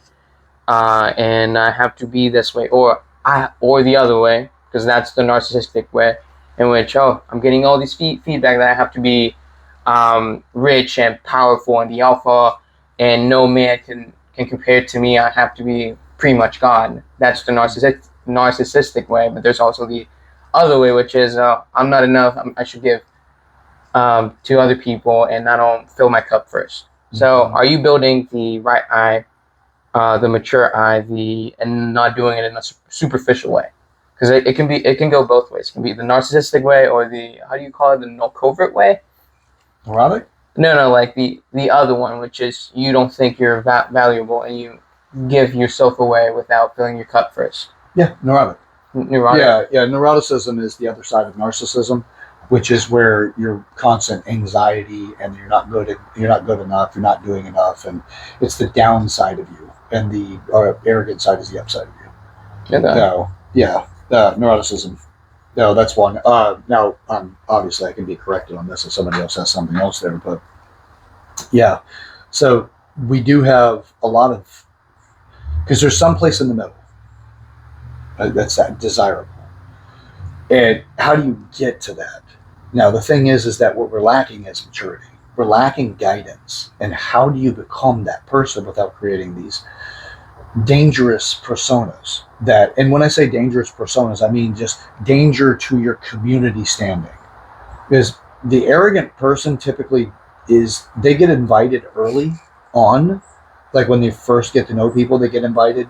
Speaker 2: and I have to be this way, or the other way, because that's the narcissistic way, in which I'm getting all these feedback that I have to be rich and powerful and the alpha, and no man can compare to me. I have to be pretty much God. That's the narcissistic way. But there's also the other way, which is I'm not enough. I should give to other people, and I don't fill my cup first. So, are you building the right eye, the mature eye, and not doing it in a superficial way? Because it can go both ways. It can be the narcissistic way or the, how do you call it, the no covert way?
Speaker 1: Neurotic?
Speaker 2: No, like the other one, which is you don't think you're valuable and you give yourself away without filling your cup first.
Speaker 1: Yeah, neurotic.
Speaker 2: Neurotic.
Speaker 1: Yeah. Neuroticism is the other side of narcissism, which is where your constant anxiety and you're not good enough, you're not doing enough, and it's the downside of you, and the arrogant side is the upside of you.
Speaker 2: Okay.
Speaker 1: So yeah, neuroticism. No, that's one. Now, obviously, I can be corrected on this if somebody else has something else there, but yeah. So we do have a lot of, because there's some place in the middle that's that desirable. And how do you get to that? Now, the thing is that what we're lacking is maturity. We're lacking guidance. And how do you become that person without creating these dangerous personas? And when I say dangerous personas, I mean just danger to your community standing. Because the arrogant person typically they get invited early on. Like when they first get to know people, they get invited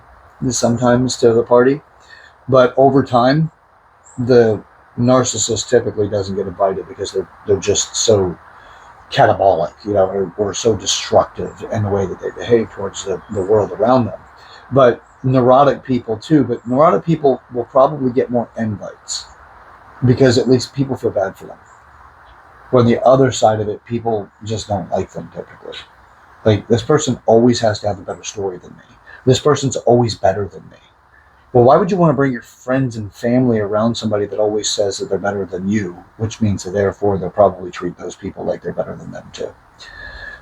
Speaker 1: sometimes to the party. But over time, the narcissist typically doesn't get invited because they're just so catabolic, or so destructive in the way that they behave towards the world around them. But neurotic people too, but neurotic people will probably get more invites because at least people feel bad for them. On the other side of it, people just don't like them typically. Like, this person always has to have a better story than me. This person's always better than me. Well, why would you want to bring your friends and family around somebody that always says that they're better than you, which means that therefore they'll probably treat those people like they're better than them too.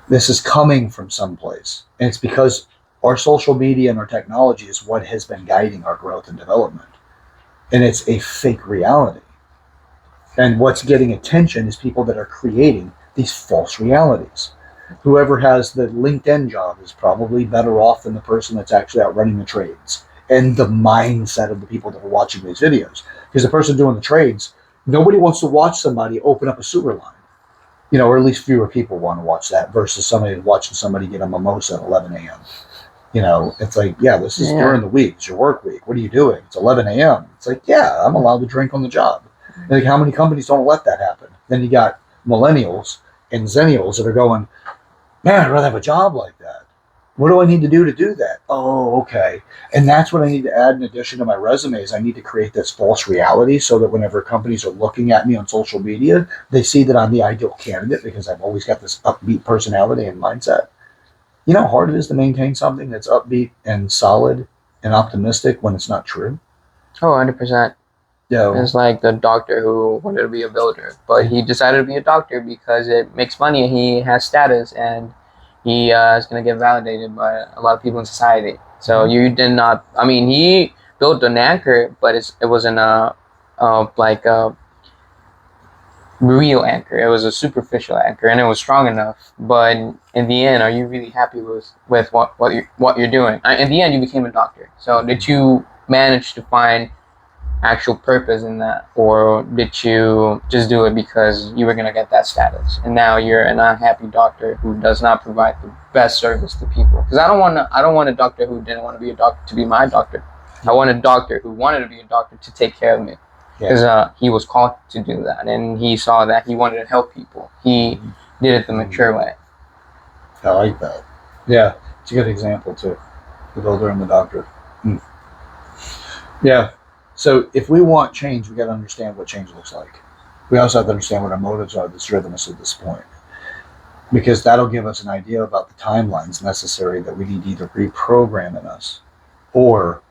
Speaker 1: This is coming from someplace, and it's because our social media and our technology is what has been guiding our growth and development. And it's a fake reality. And what's getting attention is people that are creating these false realities. Whoever has the LinkedIn job is probably better off than the person that's actually out running the trades. And the mindset of the people that are watching these videos. Because the person doing the trades, nobody wants to watch somebody open up a sewer line. Or at least fewer people want to watch that versus somebody watching somebody get a mimosa at 11 a.m. It's like, yeah, this is during the week. It's your work week. What are you doing? It's 11 a.m. It's like, yeah, I'm allowed to drink on the job. Like, how many companies don't let that happen? Then you got millennials and zennials that are going, man, I'd rather have a job like that. What do I need to do that? Oh, okay. And that's what I need to add in addition to my resume is I need to create this false reality so that whenever companies are looking at me on social media, they see that I'm the ideal candidate because I've always got this upbeat personality and mindset. You know how hard it is to maintain something that's upbeat and solid and optimistic when it's not true?
Speaker 2: Oh, 100%. It's like the doctor who wanted to be a builder, but he decided to be a doctor because it makes money and he has status and he is going to get validated by a lot of people in society. So you did not, he built an anchor, but it wasn't a real anchor. It was a superficial anchor and it was strong enough. But in the end, are you really happy with what you're doing? In the end, you became a doctor. So did you manage to find actual purpose in that, or did you just do it because you were going to get that status and now you're an unhappy doctor who does not provide the best service to people? Because I don't want a doctor who didn't want to be a doctor to be my doctor. I want a doctor who wanted to be a doctor to take care of me because he was called to do that and he saw that he wanted to help people. He did it the mature way.
Speaker 1: I like that. Yeah, it's a good example too, the builder and the doctor. Yeah. So if we want change, we got to understand what change looks like. We also have to understand what our motives are that's driven us at this point. Because that'll give us an idea about the timelines necessary that we need to either reprogram in us or,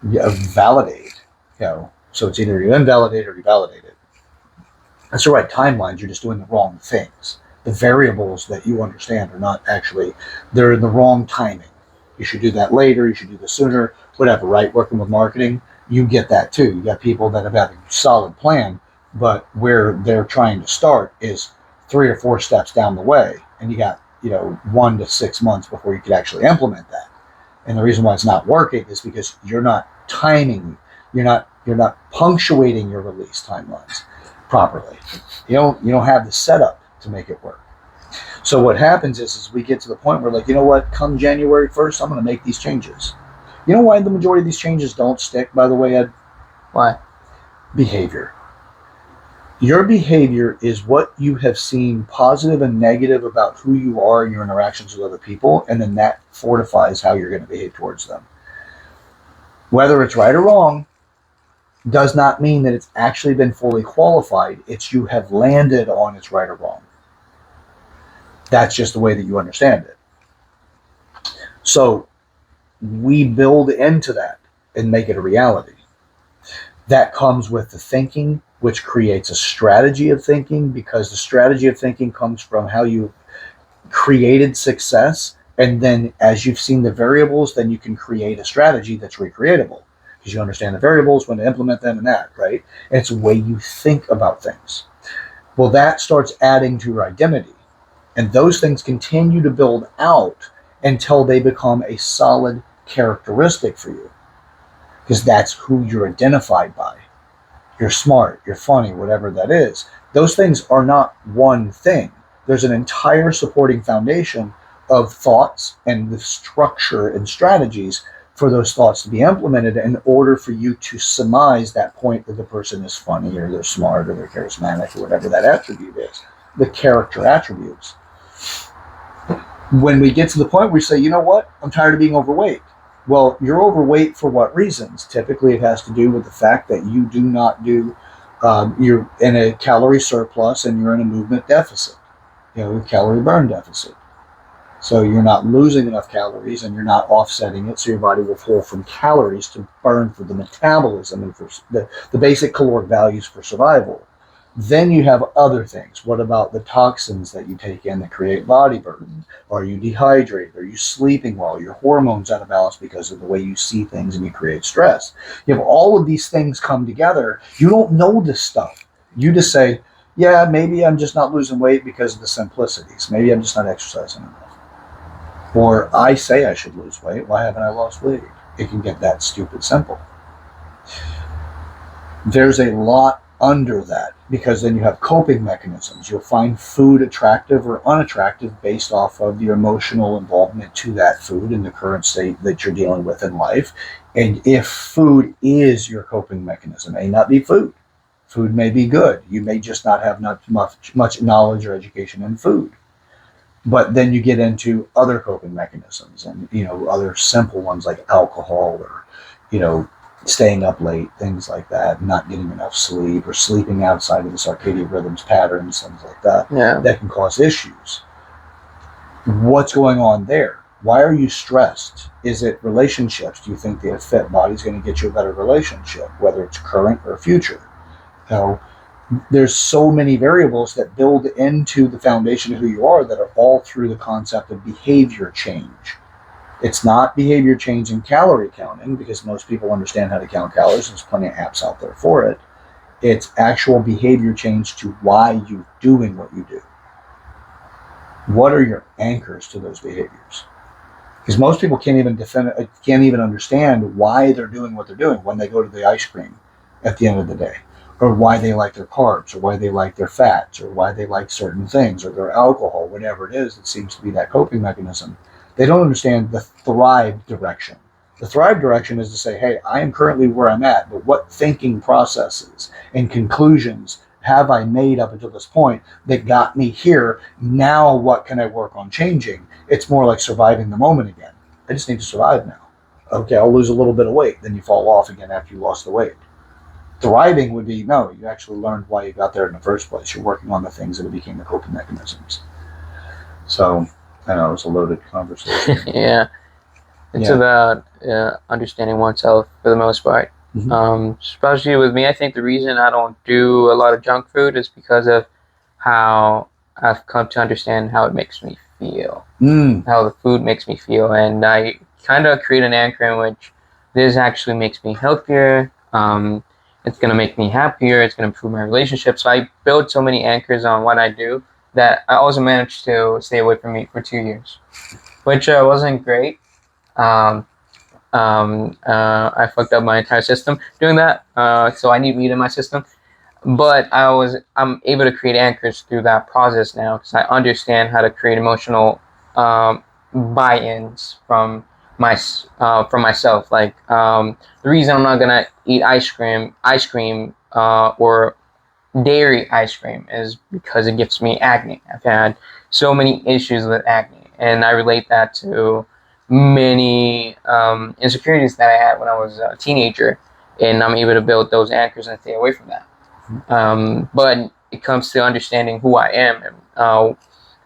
Speaker 1: validate. So it's either you invalidate or you validate it. That's the right timelines. You're just doing the wrong things. The variables that you understand are not actually, they're in the wrong timing. You should do that later. You should do this sooner. Whatever, right? Working with marketing, you get that too. You got people that have had a solid plan, but where they're trying to start is 3 or 4 steps down the way. And you got, 1 to 6 months before you could actually implement that. And the reason why it's not working is because you're not timing, you're not You're not punctuating your release timelines properly. You don't have the setup to make it work. So what happens is we get to the point where, like, you know what, come January 1st, I'm going to make these changes. You know why the majority of these changes don't stick, by the way, Ed?
Speaker 2: Why?
Speaker 1: Behavior. Your behavior is what you have seen positive and negative about who you are in your interactions with other people, and then that fortifies how you're going to behave towards them. Whether it's right or wrong does not mean that it's actually been fully qualified. It's you have landed on it's right or wrong. That's just the way that you understand it. So we build into that and make it a reality. That comes with the thinking, which creates a strategy of thinking, because the strategy of thinking comes from how you created success. And then as you've seen the variables, then you can create a strategy that's recreatable because you understand the variables, when to implement them and that, right? And it's the way you think about things. Well, that starts adding to your identity. And those things continue to build out until they become a solid characteristic for you. Because that's who you're identified by. You're smart, you're funny, whatever that is. Those things are not one thing. There's an entire supporting foundation of thoughts and the structure and strategies for those thoughts to be implemented in order for you to surmise that point that the person is funny or they're smart or they're charismatic or whatever that attribute is. The character attributes. When we get to the point where we say, you know what, I'm tired of being overweight. Well, you're overweight for what reasons? Typically, it has to do with the fact that you do not do, you're in a calorie surplus and you're in a movement deficit, a calorie burn deficit. So you're not losing enough calories and you're not offsetting it, so your body will pull from calories to burn for the metabolism and for the basic caloric values for survival. Then you have other things. What about the toxins that you take in that create body burden? Are you dehydrated? Are you sleeping well? Your hormones out of balance because of the way you see things and you create stress. You have all of these things come together. You don't know this stuff. You just say, yeah, maybe I'm just not losing weight because of the simplicities. Maybe I'm just not exercising enough. Or I say I should lose weight. Why haven't I lost weight? It can get that stupid simple. There's a lot under that, because then you have coping mechanisms. You'll find food attractive or unattractive based off of your emotional involvement to that food in the current state that you're dealing with in life. And if food is your coping mechanism, it may not be food. Food may be good. You may just not have much knowledge or education in food. But then you get into other coping mechanisms and, other simple ones like alcohol or, staying up late, things like that, not getting enough sleep or sleeping outside of the circadian rhythms patterns, things like that, that can cause issues. What's going on there? Why are you stressed? Is it relationships? Do you think that a fit body is going to get you a better relationship, whether it's current or future? There's so many variables that build into the foundation of who you are that are all through the concept of behavior change. It's not behavior change in calorie counting, because most people understand how to count calories. There's plenty of apps out there for it. It's actual behavior change to why you're doing what you do. What are your anchors to those behaviors? Because most people can't even understand why they're doing what they're doing when they go to the ice cream at the end of the day, or why they like their carbs, or why they like their fats, or why they like certain things, or their alcohol, whatever it is that seems to be that coping mechanism. They don't understand the thrive direction. The thrive direction is to say, hey, I am currently where I'm at, but what thinking processes and conclusions have I made up until this point that got me here? Now what can I work on changing? It's more like surviving the moment again. I just need to survive now. Okay, I'll lose a little bit of weight. Then you fall off again after you lost the weight. Thriving would be, no, you actually learned why you got there in the first place. You're working on the things that became the coping mechanisms. So, I know it was a loaded conversation.
Speaker 2: Yeah. It's about understanding oneself for the most part.
Speaker 1: Mm-hmm.
Speaker 2: Especially with me, I think the reason I don't do a lot of junk food is because of how I've come to understand how it makes me feel. How the food makes me feel. And I kind of create an anchor in which this actually makes me healthier. It's going to make me happier. It's going to improve my relationship. So I build so many anchors on what I do that I also managed to stay away from meat for 2 years, which wasn't great. I I fucked up my entire system doing that. So I need weed in my system. But I'm able to create anchors through that process now because I understand how to create emotional buy-ins from myself. Like the reason I'm not gonna eat ice cream, or dairy ice cream is because it gives me acne. I've had so many issues with acne, and I relate that to many insecurities that I had when I was a teenager, and I'm able to build those anchors and stay away from that. But it comes to understanding who I am, and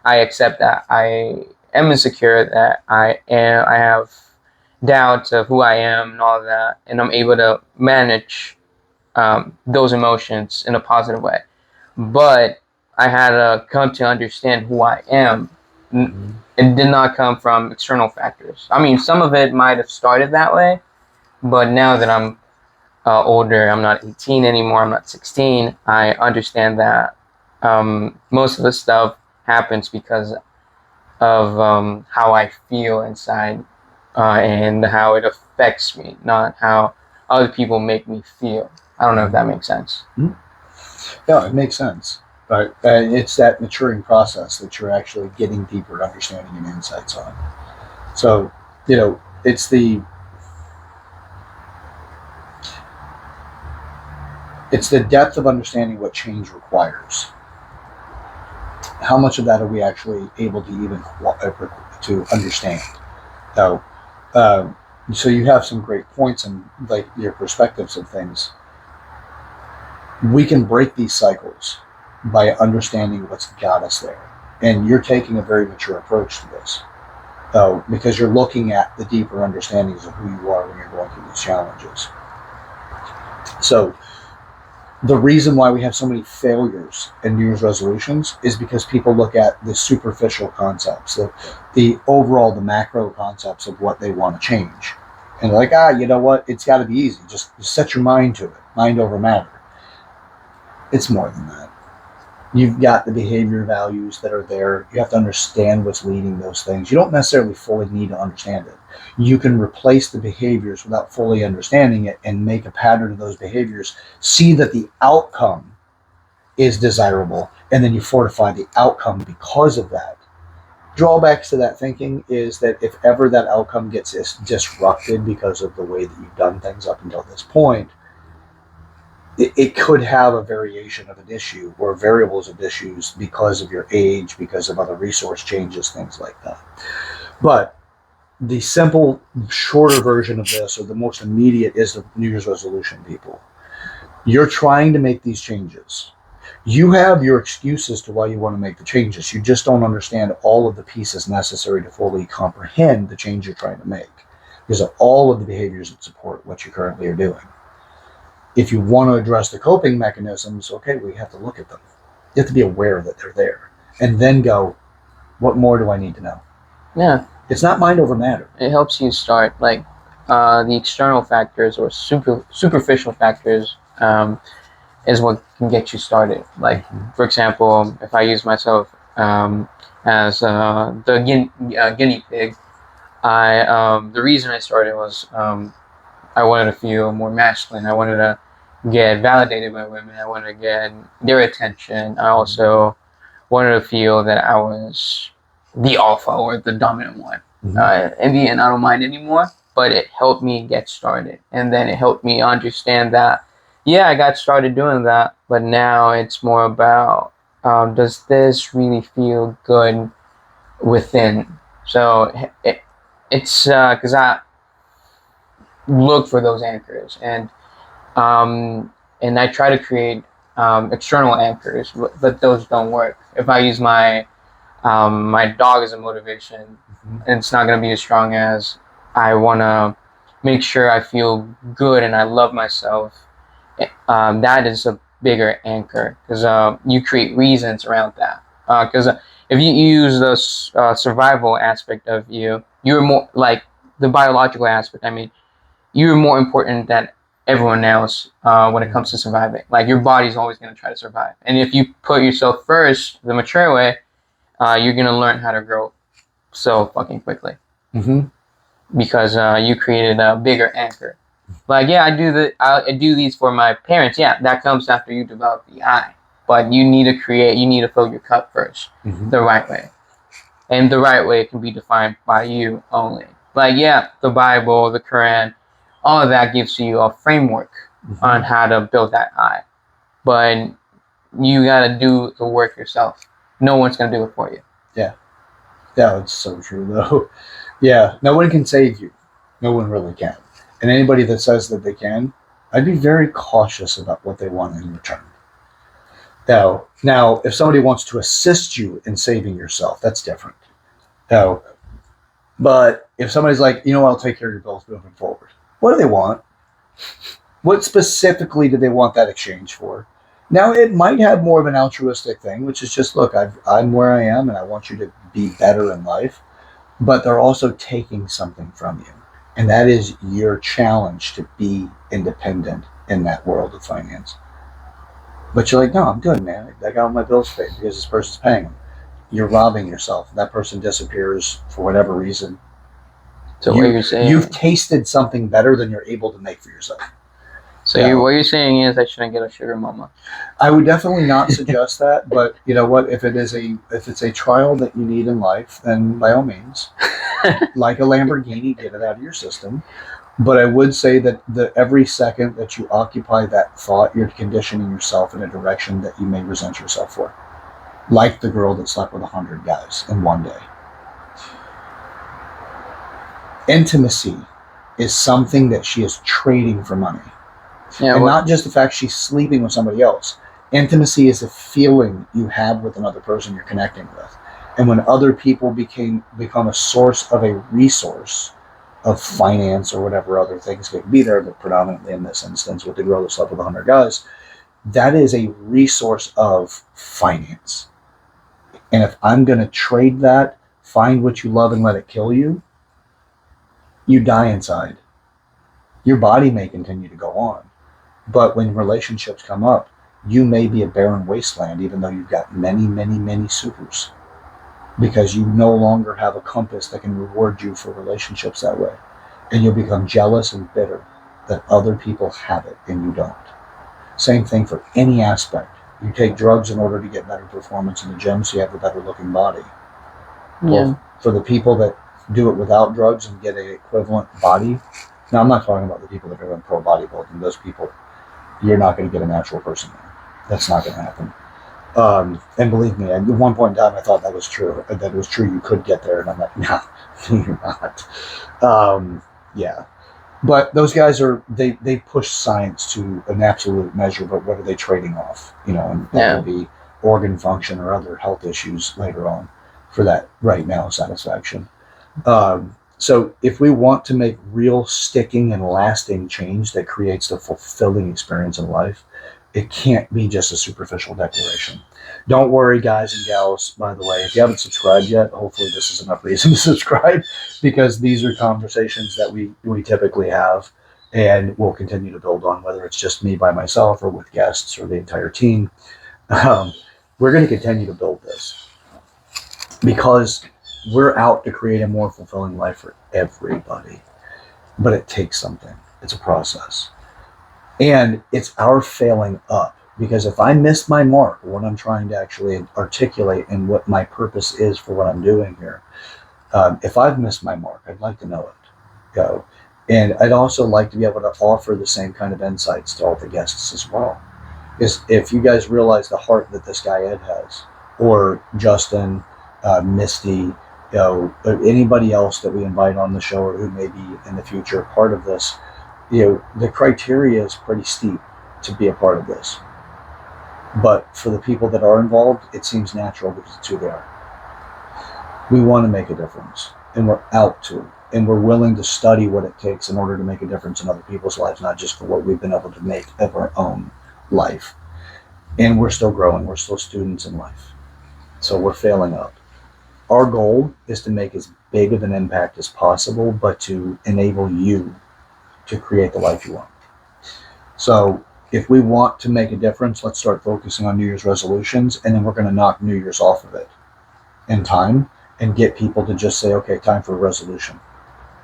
Speaker 2: I accept that I am insecure, that I have doubts of who I am and all of that, and I'm able to manage those emotions in a positive way. But I had to come to understand who I am. It did not come from external factors. I mean, some of it might have started that way, but now that I'm older, I'm not 18 anymore, I'm not 16, I understand that most of the stuff happens because of how I feel inside, and how it affects me, not how other people make me feel. I don't know if that makes sense.
Speaker 1: Yeah, it makes sense. But it's that maturing process that you're actually getting deeper understanding and insights on. So, it's the depth of understanding what change requires. How much of that are we actually able to even to understand? So, so you have some great points and like your perspectives of things. We can break these cycles by understanding what's got us there, and you're taking a very mature approach to this, because you're looking at the deeper understandings of who you are when you're going through these challenges. So the reason why we have so many failures in New Year's resolutions is because people look at the superficial concepts, the overall, the macro concepts of what they want to change. And they're like, you know what? It's got to be easy. Just set your mind to it. Mind over matter. It's more than that. You've got the behavior values that are there. You have to understand what's leading those things. You don't necessarily fully need to understand it. You can replace the behaviors without fully understanding it and make a pattern of those behaviors. See that the outcome is desirable, and then you fortify the outcome because of that. Drawbacks to that thinking is that if ever that outcome gets disrupted because of the way that you've done things up until this point, it could have a variation of an issue or variables of issues because of your age, because of other resource changes, things like that. But the simple, shorter version of this, or the most immediate, is the New Year's resolution, people. You're trying to make these changes. You have your excuses to why you want to make the changes. You just don't understand all of the pieces necessary to fully comprehend the change you're trying to make. These are all of the behaviors that support what you currently are doing. If you want to address the coping mechanisms, okay, we have to look at them. You have to be aware that they're there. And then go, what more do I need to know?
Speaker 2: Yeah.
Speaker 1: It's not mind over matter.
Speaker 2: It helps you start, like, the external factors or superficial factors is what can get you started. Like, for example, if I use myself as the guinea pig, the reason I started was I wanted to feel more masculine. I wanted to get validated by women. I wanted to get their attention. I also wanted to feel that I was the alpha or the dominant one. In the end, I don't mind anymore, but it helped me get started. And then it helped me understand that, yeah, I got started doing that, but now it's more about, does this really feel good within? So it's because I look for those anchors, and I try to create external anchors, but those don't work. If I use my dog as a motivation, it's not going to be as strong as I want to make sure I feel good and I love myself. That is a bigger anchor because you create reasons around that. Because if you use the survival aspect of you, you're more like the biological aspect. I mean, you're more important than everyone else when it comes to surviving. Like, your body's always going to try to survive. And if you put yourself first the mature way, you're going to learn how to grow so fucking quickly. because you created a bigger anchor. Like, yeah, I do these for my parents. Yeah, that comes after you develop the I. But you need to fill your cup 1st the right way. And the right way can be defined by you only. Like, yeah, the Bible, the Quran, all of that gives you a framework on how to build that I. But you gotta do the work yourself. No one's gonna do it for you.
Speaker 1: Yeah, it's so true though. Yeah, no one can save you. No one really can. And anybody that says that they can, I'd be very cautious about what they want in return. Now, if somebody wants to assist you in saving yourself, that's different. Now, but if somebody's like, I'll take care of your bills moving forward, what do they want? What specifically do they want that exchange for? Now, it might have more of an altruistic thing, which is just, look, I'm where I am and I want you to be better in life. But they're also taking something from you. And that is your challenge to be independent in that world of finance. But you're like, no, I'm good, man. I got all my bills paid because this person's paying them. You're robbing yourself. That person disappears for whatever reason.
Speaker 2: So what you're saying,
Speaker 1: you've tasted something better than you're able to make for yourself.
Speaker 2: So what you're saying is I shouldn't get a sugar mama.
Speaker 1: I would definitely not suggest that, but you know what? If it's a trial that you need in life, then by all means, like a Lamborghini, get it out of your system. But I would say that every second that you occupy that thought, you're conditioning yourself in a direction that you may resent yourself for. Like the girl that slept with 100 guys in one day. Intimacy is something that she is trading for money.
Speaker 2: Yeah,
Speaker 1: and not just the fact she's sleeping with somebody else. Intimacy is a feeling you have with another person you're connecting with. And when other people become a source of a resource of finance or whatever other things could be there, but predominantly in this instance with the girl that slept with 100 guys, that is a resource of finance. And if I'm going to trade that, find what you love and let it kill you, you die inside. Your body may continue to go on. But when relationships come up, you may be a barren wasteland, even though you've got many, many, many supers, because you no longer have a compass that can reward you for relationships that way. And you'll become jealous and bitter that other people have it and you don't. Same thing for any aspect. You take drugs in order to get better performance in the gym so you have a better looking body.
Speaker 2: Yeah.
Speaker 1: Well, for the people that do it without drugs and get an equivalent body, now I'm not talking about the people that are in pro bodybuilding. Those people, you're not going to get a natural person there. That's not going to happen. And believe me, at one point in time, I thought that was true. That it was true you could get there. And I'm like, no, you're not. Yeah. But those guys they push science to an absolute measure, but what are they trading off? And that will be organ function or other health issues later on for that right now satisfaction. So if we want to make real sticking and lasting change that creates the fulfilling experience in life, it can't be just a superficial declaration. Don't worry, guys and gals, by the way, if you haven't subscribed yet, hopefully this is enough reason to subscribe, because these are conversations that we typically have and we'll continue to build on, whether it's just me by myself or with guests or the entire team. We're going to continue to build this because we're out to create a more fulfilling life for everybody. But it takes something. It's a process. And it's our failing up. Because if I miss my mark, what I'm trying to actually articulate and what my purpose is for what I'm doing here, if I've missed my mark, I'd like to know it. And I'd also like to be able to offer the same kind of insights to all the guests as well. Is if you guys realize the heart that this guy Ed has, or Justin, Misty, anybody else that we invite on the show or who may be in the future part of this, the criteria is pretty steep to be a part of this. But for the people that are involved, it seems natural because it's who they are. We want to make a difference, and we're out to, and we're willing to study what it takes in order to make a difference in other people's lives, not just for what we've been able to make of our own life. And we're still growing. We're still students in life. So we're failing up. Our goal is to make as big of an impact as possible, but to enable you to create the life you want. So if we want to make a difference, let's start focusing on New Year's resolutions, and then we're going to knock New Year's off of it in time and get people to just say, okay, time for a resolution.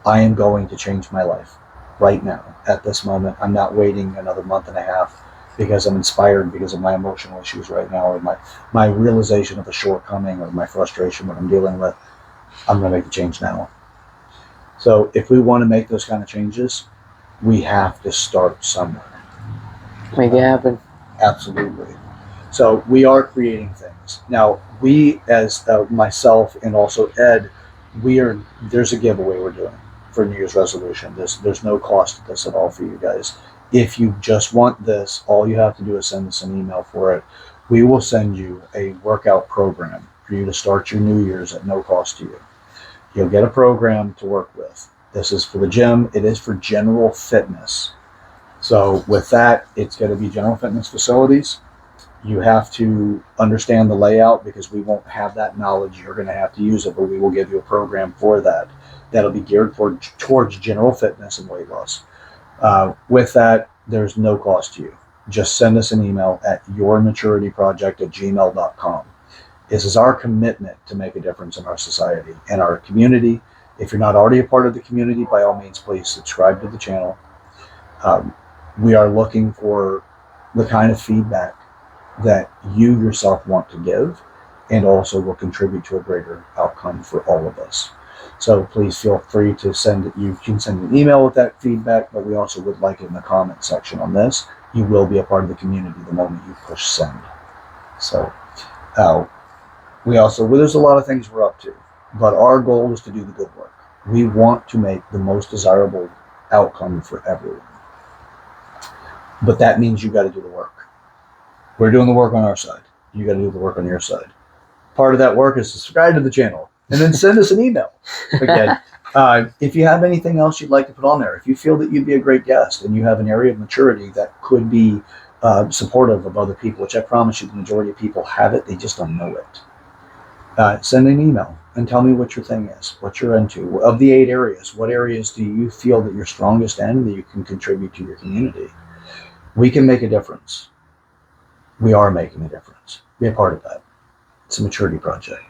Speaker 1: I am going to change my life right now at this moment. I'm not waiting another month and a half because I'm inspired because of my emotional issues right now, or my realization of a shortcoming, or my frustration, what I'm dealing with. I'm going to make the change now. So if we want to make those kind of changes, we have to start somewhere.
Speaker 2: Make it happen.
Speaker 1: Absolutely. So we are creating things. Now, we, as myself and also Ed, there's a giveaway we're doing for New Year's resolution. There's no cost to this at all for you guys. If you just want this, all you have to do is send us an email for it. We will send you a workout program for you to start your New Year's at no cost to you. You'll get a program to work with. This is for the gym. It is for general fitness. So with that, it's going to be general fitness facilities. You have to understand the layout because we won't have that knowledge. You're going to have to use it, but we will give you a program for that. That'll be geared towards general fitness and weight loss. With that, there's no cost to you. Just send us an email at yourmaturityproject@gmail.com. This is our commitment to make a difference in our society and our community. If you're not already a part of the community, by all means, please subscribe to the channel. We are looking for the kind of feedback that you yourself want to give and also will contribute to a greater outcome for all of us. So please feel free to you can send an email with that feedback, but we also would like it in the comment section on this. You will be a part of the community the moment you push send. So there's a lot of things we're up to, but our goal is to do the good work. We want to make the most desirable outcome for everyone. But that means you got to do the work. We're doing the work on our side. You got to do the work on your side. Part of that work is to subscribe to the channel and then send us an email. Again, if you have anything else you'd like to put on there, if you feel that you'd be a great guest and you have an area of maturity that could be supportive of other people, which I promise you the majority of people have it, they just don't know it. Send an email and tell me what your thing is, what you're into. Of the 8 areas, what areas do you feel that you're strongest in that you can contribute to your community? We can make a difference. We are making a difference. Be a part of that. It's a maturity project.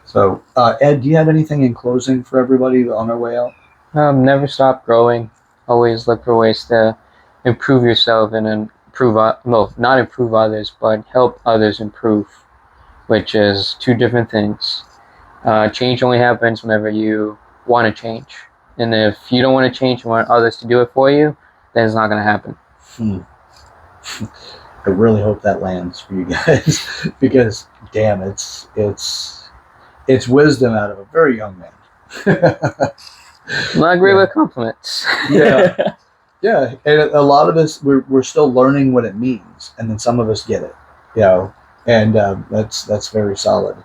Speaker 1: So, Ed, do you have anything in closing for everybody on our way out?
Speaker 2: Never stop growing. Always look for ways to improve yourself and not improve others, but help others improve, which is 2 different things. Change only happens whenever you want to change. And if you don't want to change and want others to do it for you, then it's not going to happen.
Speaker 1: I really hope that lands for you guys because, damn, it's wisdom out of a very young man.
Speaker 2: I'm not great with compliments.
Speaker 1: Yeah. Yeah, and a lot of us we're still learning what it means, and then some of us get it, and that's very solid.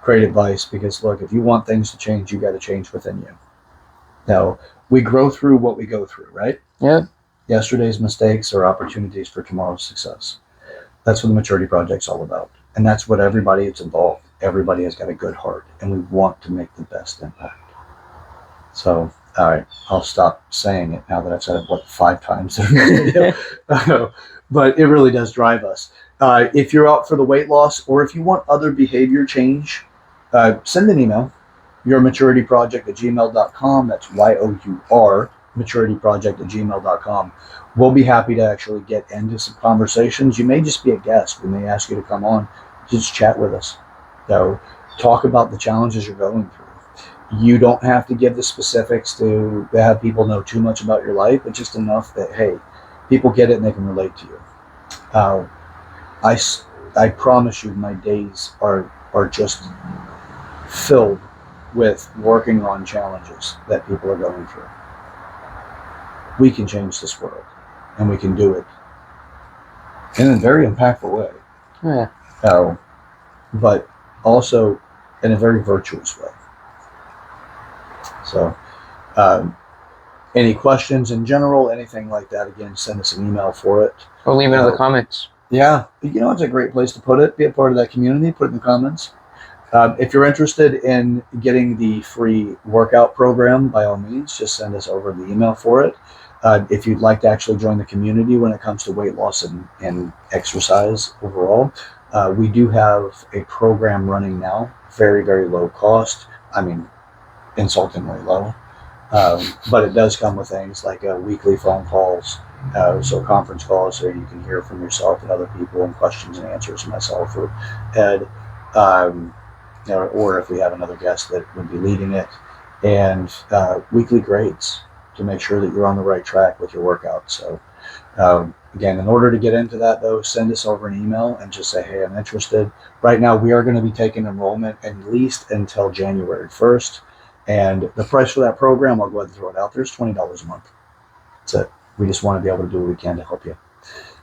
Speaker 1: Great advice, because look, if you want things to change, you got to change within you. Now, we grow through what we go through, right?
Speaker 2: Yeah.
Speaker 1: Yesterday's mistakes are opportunities for tomorrow's success. That's what the maturity project's all about, and that's what everybody that's involved. Everybody has got a good heart, and we want to make the best impact. So, all right, I'll stop saying it now that I've said it, 5 times. But it really does drive us. If you're out for the weight loss, or if you want other behavior change, send an email, yourmaturityproject@gmail.com. That's YOUR, maturityproject@gmail.com. We'll be happy to actually get into some conversations. You may just be a guest. We may ask you to come on, just chat with us. So, talk about the challenges you're going through. You don't have to give the specifics to have people know too much about your life, but just enough that, hey, people get it and they can relate to you. I promise you my days are just filled with working on challenges that people are going through. We can change this world, and we can do it in a very impactful way.
Speaker 2: Yeah.
Speaker 1: But also in a very virtuous way. So, any questions in general, anything like that, again, send us an email for it.
Speaker 2: Or leave it in the comments.
Speaker 1: Yeah, it's a great place to put it. Be a part of that community. Put it in the comments. If you're interested in getting the free workout program, by all means, just send us over the email for it. If you'd like to actually join the community when it comes to weight loss and exercise overall, we do have a program running now, very, very low cost. I mean, insultingly low. But it does come with things like weekly phone calls, so conference calls, so you can hear from yourself and other people, and questions and answers from myself or Ed, or if we have another guest that would be leading it, and weekly grades to make sure that you're on the right track with your workout. So again, in order to get into that though, send us over an email and just say, hey, I'm interested. Right now we are going to be taking enrollment at least until January 1st. And the price for that program, I'll go ahead and throw it out there, is $20 a month. That's it. We just want to be able to do what we can to help you.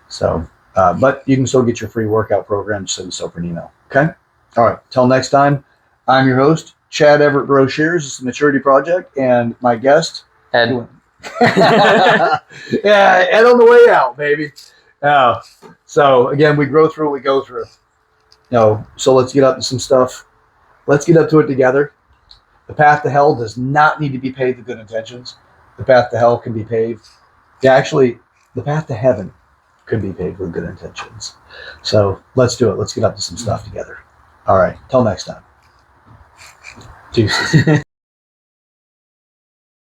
Speaker 1: So, but you can still get your free workout program. Send us over an email. Okay? All right. Till next time, I'm your host, Chad Everett Broshears. This is the Maturity Project. And my guest,
Speaker 2: Ed.
Speaker 1: yeah, Ed on the way out, baby. So, again, we grow through what we go through. So let's get up to some stuff. Let's get up to it together. The path to hell does not need to be paved with good intentions. The path to hell can be paved. Yeah, actually, the path to heaven could be paved with good intentions. So let's do it. Let's get up to some stuff together. All right. Till next time. Jesus.